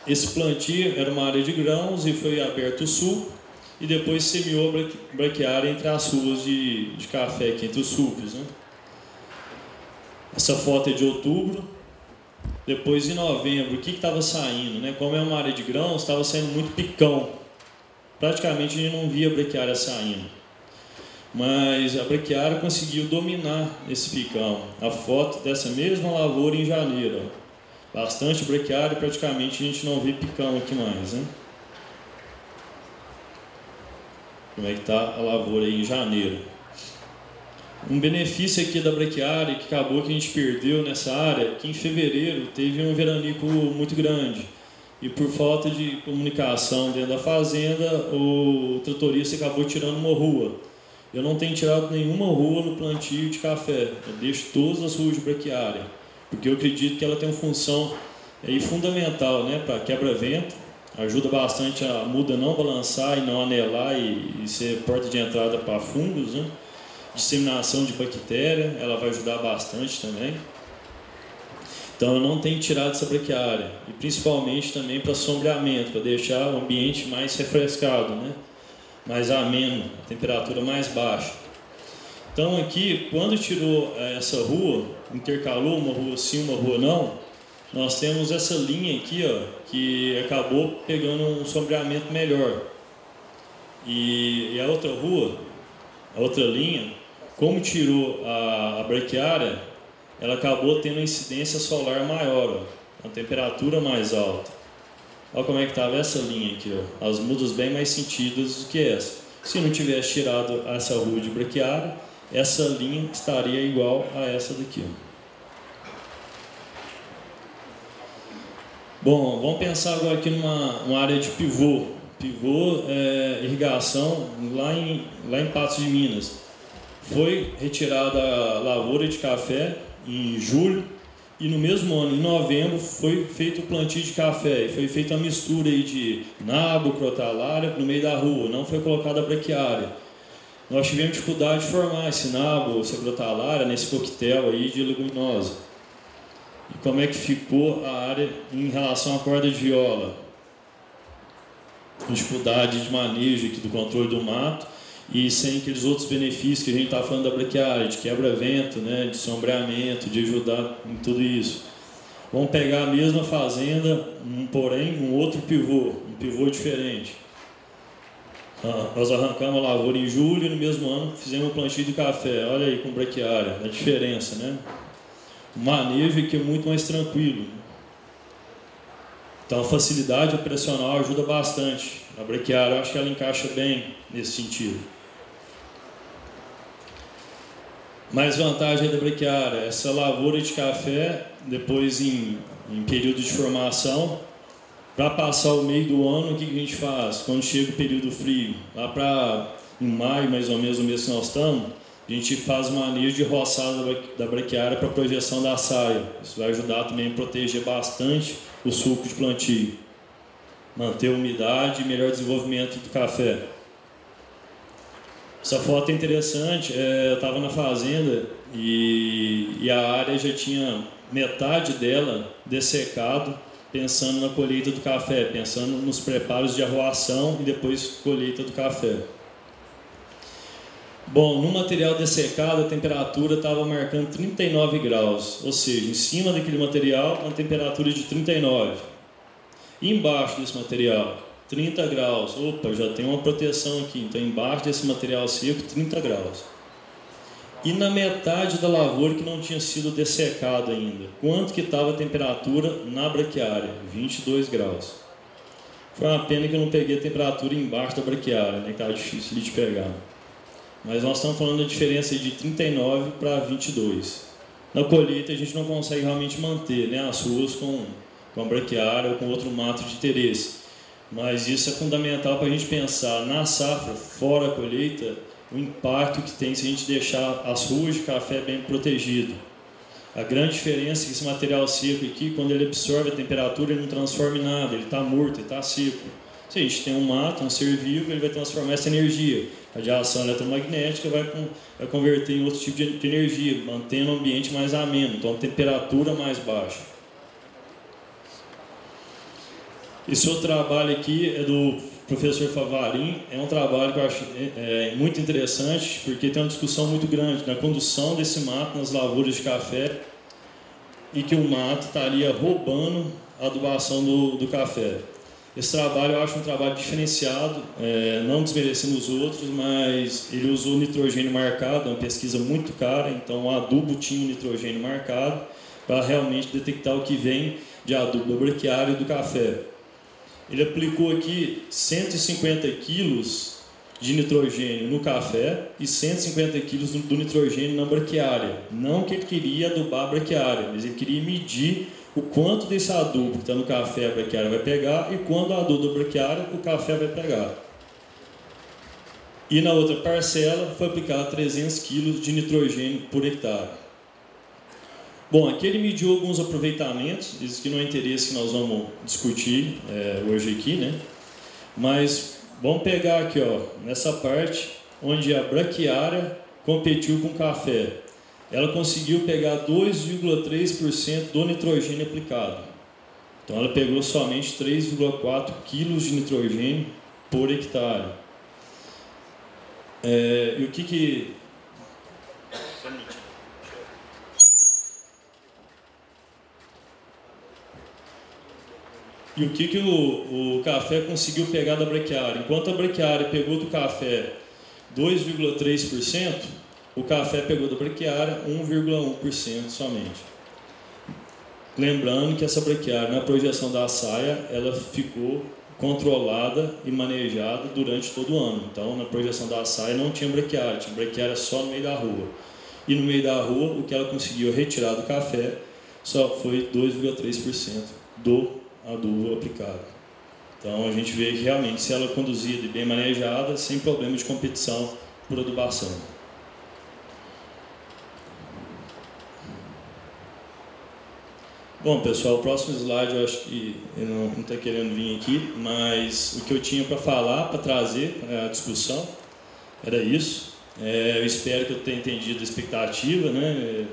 Esse plantio era uma área de grãos e foi aberto o sulco e depois semeou a braquiária entre as ruas de café, aqui entre os sulcos, né? Essa foto é de outubro. Depois, em novembro, o que estava saindo? Né? Como é uma área de grãos, estava saindo muito picão. Praticamente a gente não via a braquiária saindo. Mas a braquiária conseguiu dominar esse picão. A foto dessa mesma lavoura em janeiro. Ó. Bastante braquiária, praticamente a gente não vê picão aqui mais. Né? Como é que está a lavoura aí em janeiro? Um benefício aqui da braquiária que acabou que a gente perdeu nessa área, que em fevereiro teve um veranico muito grande e por falta de comunicação dentro da fazenda, o tratorista acabou tirando uma rua. Eu não tenho tirado nenhuma rua no plantio de café, eu deixo todas as ruas de braquiária, porque eu acredito que ela tem uma função fundamental, né, para quebra-vento, ajuda bastante a muda não balançar e não anelar e ser porta de entrada para fungos, né? Disseminação de bactéria, ela vai ajudar bastante também. Então eu não tenho tirado essa braquiária, e principalmente também para sombreamento, para deixar o ambiente mais refrescado, né? Mais ameno, a temperatura mais baixa. Então aqui, quando tirou essa rua, intercalou uma rua sim, uma rua não, nós temos essa linha aqui, ó, que acabou pegando um sombreamento melhor. E a outra rua, a outra linha, como tirou a braquiária, ela acabou tendo uma incidência solar maior, ó, uma temperatura mais alta. Olha como é que estava essa linha aqui, ó, as mudas bem mais sentidas do que essa. Se não tivesse tirado essa rua de braquiária, essa linha estaria igual a essa daqui. Ó. Bom, vamos pensar agora aqui numa área de pivô. Pivô é irrigação lá em Patos de Minas. Foi retirada a lavoura de café em julho e no mesmo ano, em novembro, foi feito o plantio de café. Foi feita a mistura aí de nabo, crotalária no meio da rua, não foi colocada a braquiária. Nós tivemos dificuldade de formar esse nabo, essa crotalária, nesse coquetel aí de leguminosa. E como é que ficou a área em relação à corda de viola? Dificuldade de manejo aqui do controle do mato e sem aqueles outros benefícios que a gente está falando da braquiária, de quebra-vento, né, de sombreamento, de ajudar em tudo isso. Vamos pegar a mesma fazenda, porém um outro pivô, um pivô diferente. Nós arrancamos a lavoura em julho e no mesmo ano fizemos um plantio de café. Olha aí com braquiária, a diferença, né? O manejo aqui é muito mais tranquilo. Então a facilidade operacional ajuda bastante. A braquiária, eu acho que ela encaixa bem nesse sentido. Mais vantagem da braquiária, essa lavoura de café, depois em período de formação, para passar o meio do ano, o que a gente faz? Quando chega o período frio, lá em maio, mais ou menos, o mês que nós estamos, a gente faz o manejo de roçada da braquiária para projeção da saia. Isso vai ajudar também a proteger bastante o suco de plantio, manter a umidade e melhor desenvolvimento do café. Essa foto é interessante, eu estava na fazenda e a área já tinha metade dela dessecado, pensando na colheita do café, pensando nos preparos de arroação e depois colheita do café. Bom, no material dessecado a temperatura estava marcando 39 graus, ou seja, em cima daquele material uma temperatura de 39. E embaixo desse material, 30 graus. Opa, já tem uma proteção aqui, então embaixo desse material seco, 30 graus. E na metade da lavoura que não tinha sido dessecado ainda, quanto que estava a temperatura na braquiária? 22 graus. Foi uma pena que eu não peguei a temperatura embaixo da braquiária, né, que estava difícil de pegar. Mas nós estamos falando da diferença de 39 para 22. Na colheita a gente não consegue realmente manter, né, as ruas com a braquiária ou com outro mato de interesse. Mas isso é fundamental para a gente pensar na safra, fora a colheita, o impacto que tem se a gente deixar as ruas de café bem protegidas. A grande diferença é que esse material seco aqui, quando ele absorve a temperatura, ele não transforma em nada, ele está morto, ele está seco. Se a gente tem um mato, um ser vivo, ele vai transformar essa energia. A radiação eletromagnética vai converter em outro tipo de energia, mantendo o ambiente mais ameno, então a temperatura mais baixa. Esse outro trabalho aqui é do professor Favarin, é um trabalho que eu acho muito interessante, porque tem uma discussão muito grande na condução desse mato nas lavouras de café e que o mato estaria roubando a adubação do café. Esse trabalho eu acho um trabalho diferenciado, não desmerecendo os outros, mas ele usou nitrogênio marcado, é uma pesquisa muito cara, então o adubo tinha um nitrogênio marcado para realmente detectar o que vem de adubo da braquiária e do café. Ele aplicou aqui 150 quilos de nitrogênio no café e 150 quilos do nitrogênio na braquiária. Não que ele queria adubar a braquiária, mas ele queria medir o quanto desse adubo que está no café a braquiária vai pegar e quando o adubo da braquiária o café vai pegar. E na outra parcela foi aplicado 300 quilos de nitrogênio por hectare. Bom, aqui ele mediu alguns aproveitamentos, isso que não é interesse que nós vamos discutir hoje aqui, né? Mas vamos pegar aqui, ó, nessa parte onde a braquiária competiu com o café. Ela conseguiu pegar 2,3% do nitrogênio aplicado. Então ela pegou somente 3,4 quilos de nitrogênio por hectare. E o que o café conseguiu pegar da braquiária? Enquanto a braquiária pegou do café 2,3%, o café pegou da braquiária 1,1% somente. Lembrando que essa braquiária, na projeção da saia, ela ficou controlada e manejada durante todo o ano. Então, na projeção da saia não tinha braquiária só no meio da rua. E no meio da rua, o que ela conseguiu retirar do café só foi 2,3% do adubo aplicado. Então a gente vê que realmente se ela é conduzida e bem manejada, sem problema de competição por adubação. Bom pessoal, o próximo slide eu acho que ele não está querendo vir aqui, mas o que eu tinha para falar, para trazer a discussão, era isso. Eu espero que eu tenha entendido a expectativa, né?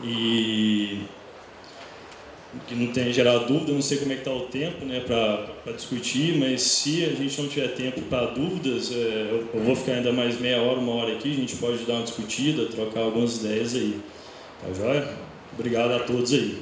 E que não tenha gerado dúvida. Não sei como é que está o tempo, né, para discutir, mas se a gente não tiver tempo para dúvidas, eu vou ficar ainda mais meia hora, uma hora aqui, a gente pode dar uma discutida, trocar algumas ideias aí. Tá joia? Obrigado a todos aí.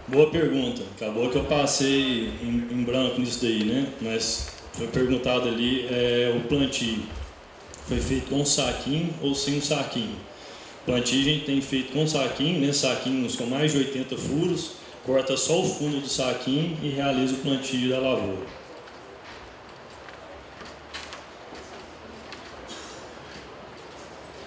Boa pergunta. Acabou que eu passei em branco nisso daí, né? Mas foi perguntado ali, o plantio foi feito com saquinho ou sem um saquinho? O plantio a gente tem feito com saquinho, né? Saquinhos com mais de 80 furos, corta só o fundo do saquinho e realiza o plantio da lavoura.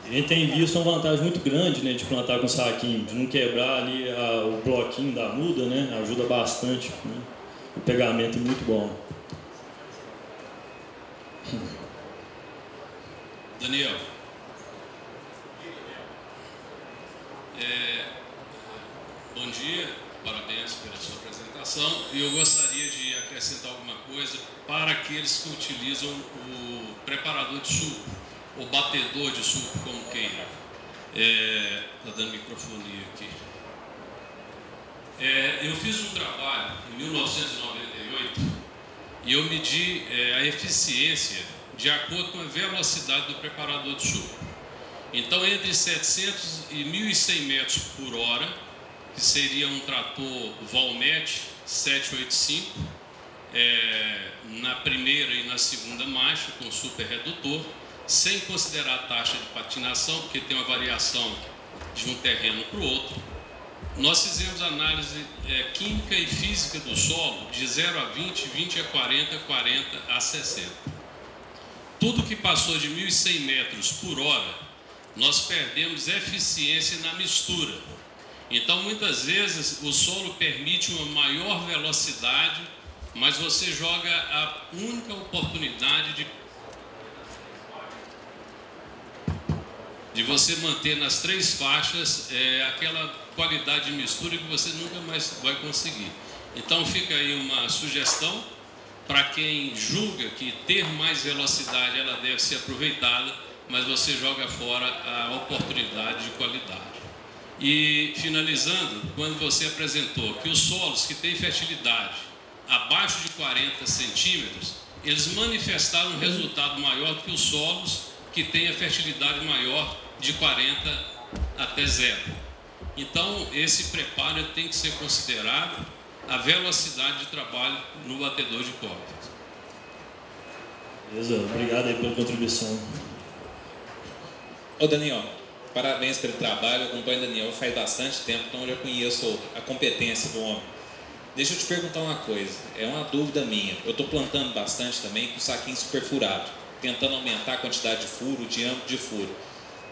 A gente tem visto uma vantagem muito grande, né, de plantar com saquinho, de não quebrar ali o bloquinho da muda, né, ajuda bastante, né, o pegamento é muito bom. Daniel, bom dia, parabéns pela sua apresentação. Eu gostaria de acrescentar alguma coisa para aqueles que utilizam o preparador de suco, o batedor de suco, como queira. Está dando microfonia aqui. Eu fiz um trabalho em 1998 e eu medi a eficiência de acordo com a velocidade do preparador de suco. Então, entre 700 e 1.100 metros por hora, que seria um trator Valmet 785, na primeira e na segunda marcha, com super redutor, sem considerar a taxa de patinação, porque tem uma variação de um terreno para o outro. Nós fizemos análise química e física do solo de 0 a 20, 20 a 40, 40 a 60. Tudo que passou de 1.100 metros por hora, nós perdemos eficiência na mistura. Então, muitas vezes, o solo permite uma maior velocidade, mas você joga a única oportunidade de você manter nas 3 faixas aquela qualidade de mistura que você nunca mais vai conseguir. Então fica aí uma sugestão para quem julga que ter mais velocidade ela deve ser aproveitada, mas você joga fora a oportunidade de qualidade. E finalizando, quando você apresentou que os solos que têm fertilidade abaixo de 40 centímetros, eles manifestaram um resultado maior do que os solos que têm a fertilidade maior de 40 até 0. Então, esse preparo tem que ser considerado a velocidade de trabalho no batedor de cordas. Beleza, obrigado aí pela contribuição. Ô Daniel, parabéns pelo trabalho. Eu acompanho o Daniel faz bastante tempo, então eu já conheço a competência do homem. Deixa eu te perguntar uma coisa, é uma dúvida minha. Eu estou plantando bastante também com saquinho superfurado, tentando aumentar a quantidade de furo, o diâmetro de furo.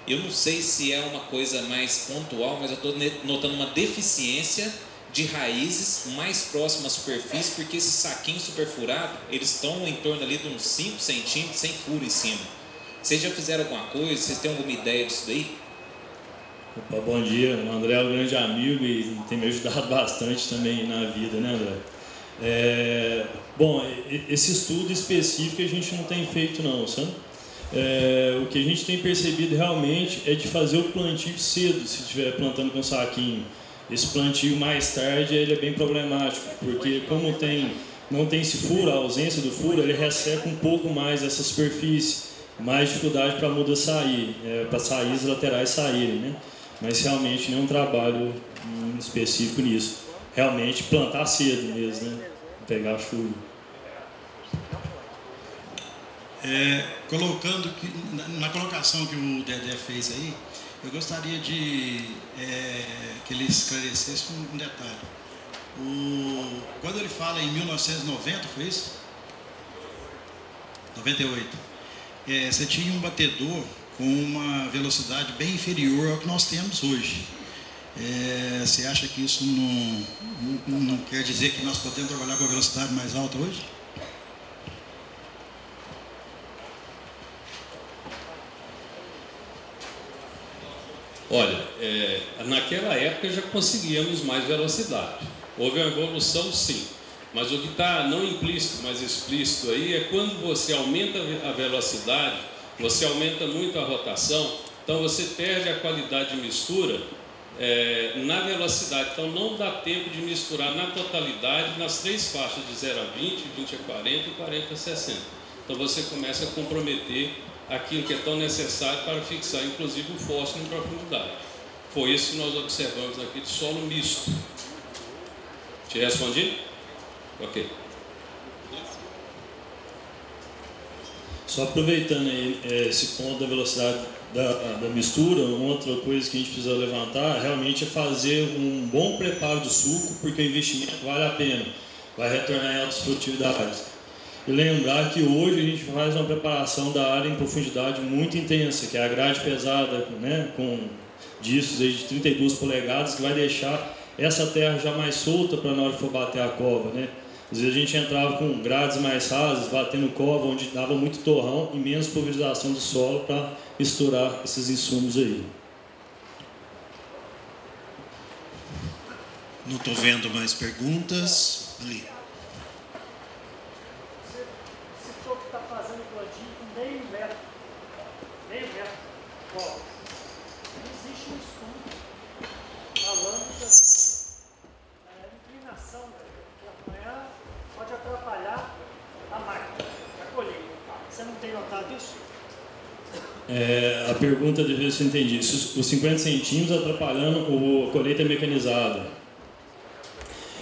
Eu não sei se é uma coisa mais pontual, mas eu estou notando uma deficiência de raízes mais próximas à superfície, porque esses saquinhos superfurados, eles estão em torno ali de uns 5 centímetros sem furo em cima. Vocês já fizeram alguma coisa? Vocês têm alguma ideia disso daí? Opa, bom dia. O André é um grande amigo e tem me ajudado bastante também na vida, né, André? Bom, esse estudo específico a gente não tem feito não, sabe? O que a gente tem percebido realmente é de fazer o plantio cedo, se estiver plantando com saquinho. Esse plantio mais tarde ele é bem problemático, porque como não tem esse furo, a ausência do furo, ele resseca um pouco mais essa superfície, mais dificuldade para a muda sair, para as raízes laterais saírem, né? Mas realmente não é um trabalho específico nisso. Realmente plantar cedo mesmo, né? Pegar a chuva. Colocando na colocação que o Dedé fez aí, eu gostaria de que ele esclarecesse um detalhe. Quando ele fala em 1990, foi isso? 98. Você tinha um batedor com uma velocidade bem inferior ao que nós temos hoje. Você acha que isso não quer dizer que nós podemos trabalhar com a velocidade mais alta hoje? Olha, naquela época já conseguíamos mais velocidade. Houve uma evolução, sim. Mas o que está não implícito, mas explícito aí, é quando você aumenta a velocidade, você aumenta muito a rotação, então você perde a qualidade de mistura na velocidade. Então não dá tempo de misturar na totalidade nas 3 faixas de 0 a 20, 20 a 40 e 40 a 60. Então você começa a comprometer aquilo que é tão necessário para fixar, inclusive, o fósforo em profundidade. Foi isso que nós observamos aqui de solo misto. Te respondi? Ok. Só aproveitando aí esse ponto da velocidade da mistura, uma outra coisa que a gente precisa levantar realmente é fazer um bom preparo do suco, porque o investimento vale a pena, vai retornar em altas produtividades. E lembrar que hoje a gente faz uma preparação da área em profundidade muito intensa, que é a grade pesada, né, com discos aí de 32 polegadas, que vai deixar essa terra já mais solta para na hora que for bater a cova, né? Às vezes a gente entrava com grades mais rasas, batendo cova, onde dava muito torrão e menos pulverização do solo para misturar esses insumos aí. Não estou vendo mais perguntas. Ali. Esse topo está fazendo plantio com meio metro. Bom, existe um estudo falando da inclinação, que amanhã pode atrapalhar a máquina, a colheita. Você não tem notado isso? A pergunta de ver se eu entendi. Os 50 centímetros atrapalhando a colheita mecanizada.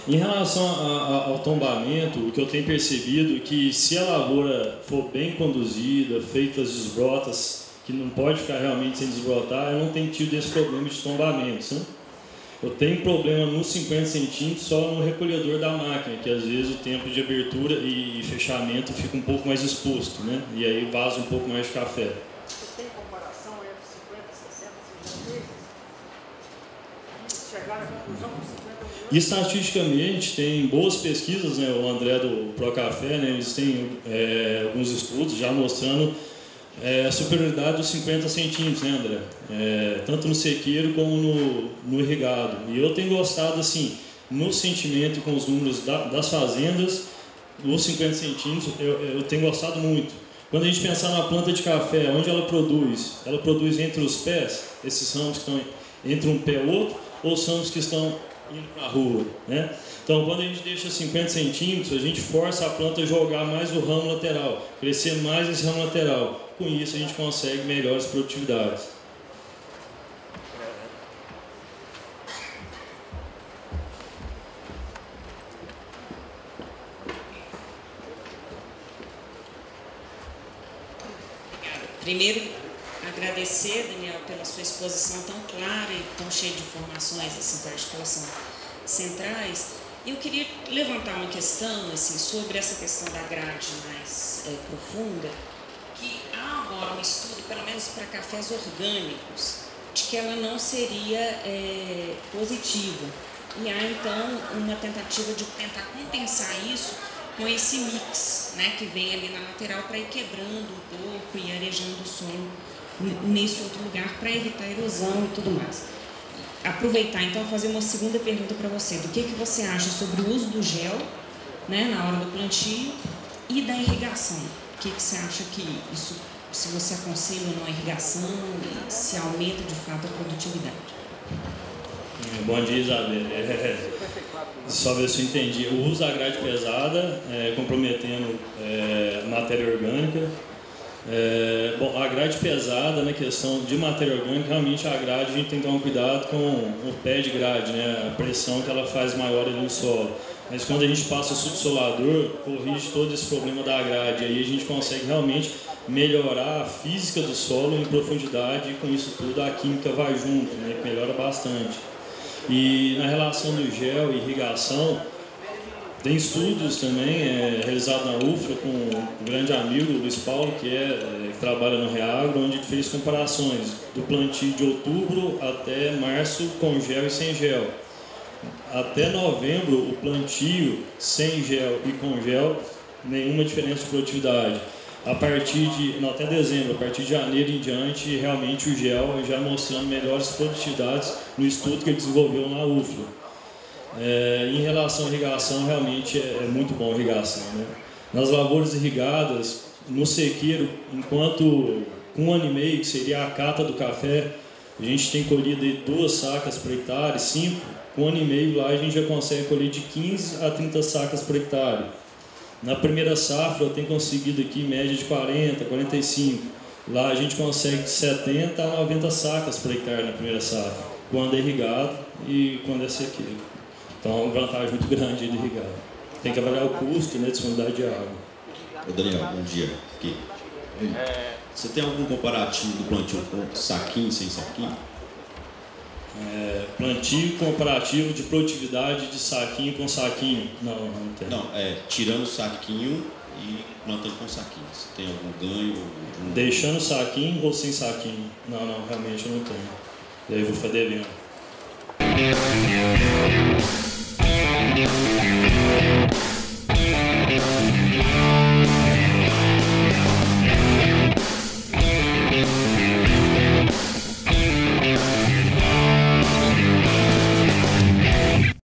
Em relação ao tombamento, o que eu tenho percebido é que se a lavoura for bem conduzida, feitas as desbrotas, que não pode ficar realmente sem desbrotar, eu não tenho tido esse problema de tombamentos, né? Eu tenho problema nos 50 centímetros só no recolhedor da máquina, que às vezes o tempo de abertura e fechamento fica um pouco mais exposto, né? E aí vaza um pouco mais de café. Você tem comparação entre 50 e 60, você já fez? E chegaram à conclusão que 50 é Estatisticamente, tem boas pesquisas, né? O André do Procafé, né? Eles têm alguns estudos já mostrando a superioridade dos 50 centímetros, né, André? Tanto no sequeiro como no irrigado. E eu tenho gostado, assim, no sentimento e com os números das fazendas, os 50 centímetros, eu tenho gostado muito. Quando a gente pensar na planta de café, onde ela produz entre os pés, esses ramos que estão entre um pé e outro, ou os ramos que estão indo para a rua, né? Então, quando a gente deixa 50 centímetros, a gente força a planta a jogar mais o ramo lateral, crescer mais esse ramo lateral. Com isso, a gente consegue melhores produtividades. Primeiro, agradecer, Daniel, pela sua exposição tão clara e tão cheia de informações, assim, com articulação centrais. Eu queria levantar uma questão, assim, sobre essa questão da grade mais profunda, que há agora um estudo, pelo menos para cafés orgânicos, de que ela não seria positiva. E há, então, uma tentativa de tentar compensar isso com esse mix, né, que vem ali na lateral para ir quebrando um pouco e arejando o solo nesse outro lugar para evitar erosão e tudo mais. Aproveitar, então, fazer uma segunda pergunta para você. Do que você acha sobre o uso do gel, né, na hora do plantio e da irrigação? O que você acha que isso, se você aconselha ou não a irrigação, se aumenta de fato a produtividade? Bom dia, Isabel. Só ver se eu entendi. O uso da grade pesada, comprometendo matéria orgânica. Bom, a grade pesada, na questão de matéria orgânica, realmente a grade a gente tem que tomar cuidado com o pé de grade, né? A pressão que ela faz maior ali no solo. Mas quando a gente passa o subsolador, corrige todo esse problema da grade. Aí a gente consegue realmente melhorar a física do solo em profundidade e com isso tudo a química vai junto, né? Que melhora bastante. E na relação do gel e irrigação, tem estudos também realizados na UFRA com um grande amigo, Luiz Paulo, que trabalha no Reagro, onde fez comparações do plantio de outubro até março com gel e sem gel. Até novembro, o plantio sem gel e com gel, nenhuma diferença de produtividade. a partir de, não, até dezembro, a partir de janeiro em diante, realmente o GEL já mostrando melhores produtividades no estudo que ele desenvolveu na UFLA. Em relação à irrigação, realmente é muito bom a irrigação, né? Nas lavouras irrigadas, no sequeiro, enquanto com 1 ano e meio, que seria a cata do café, a gente tem colhido de 2 sacas por hectare, 5. Com 1 ano e meio lá a gente já consegue colher de 15 a 30 sacas por hectare. Na primeira safra eu tenho conseguido aqui média de 40, 45. Lá a gente consegue de 70 a 90 sacas por hectare na primeira safra, quando é irrigado e quando é sequeiro. Então é uma vantagem muito grande de irrigar. Tem que avaliar o custo, né, disponibilidade de água. Ô Daniel, bom dia. Aqui. Você tem algum comparativo do plantio com saquinho, sem saquinho? Plantio comparativo de produtividade de saquinho com saquinho? Não tem. Não, tirando o saquinho e plantando com saquinho. Você tem algum ganho? Deixando o saquinho ou sem saquinho? Não, realmente eu não tenho. E aí eu vou ficar devendo.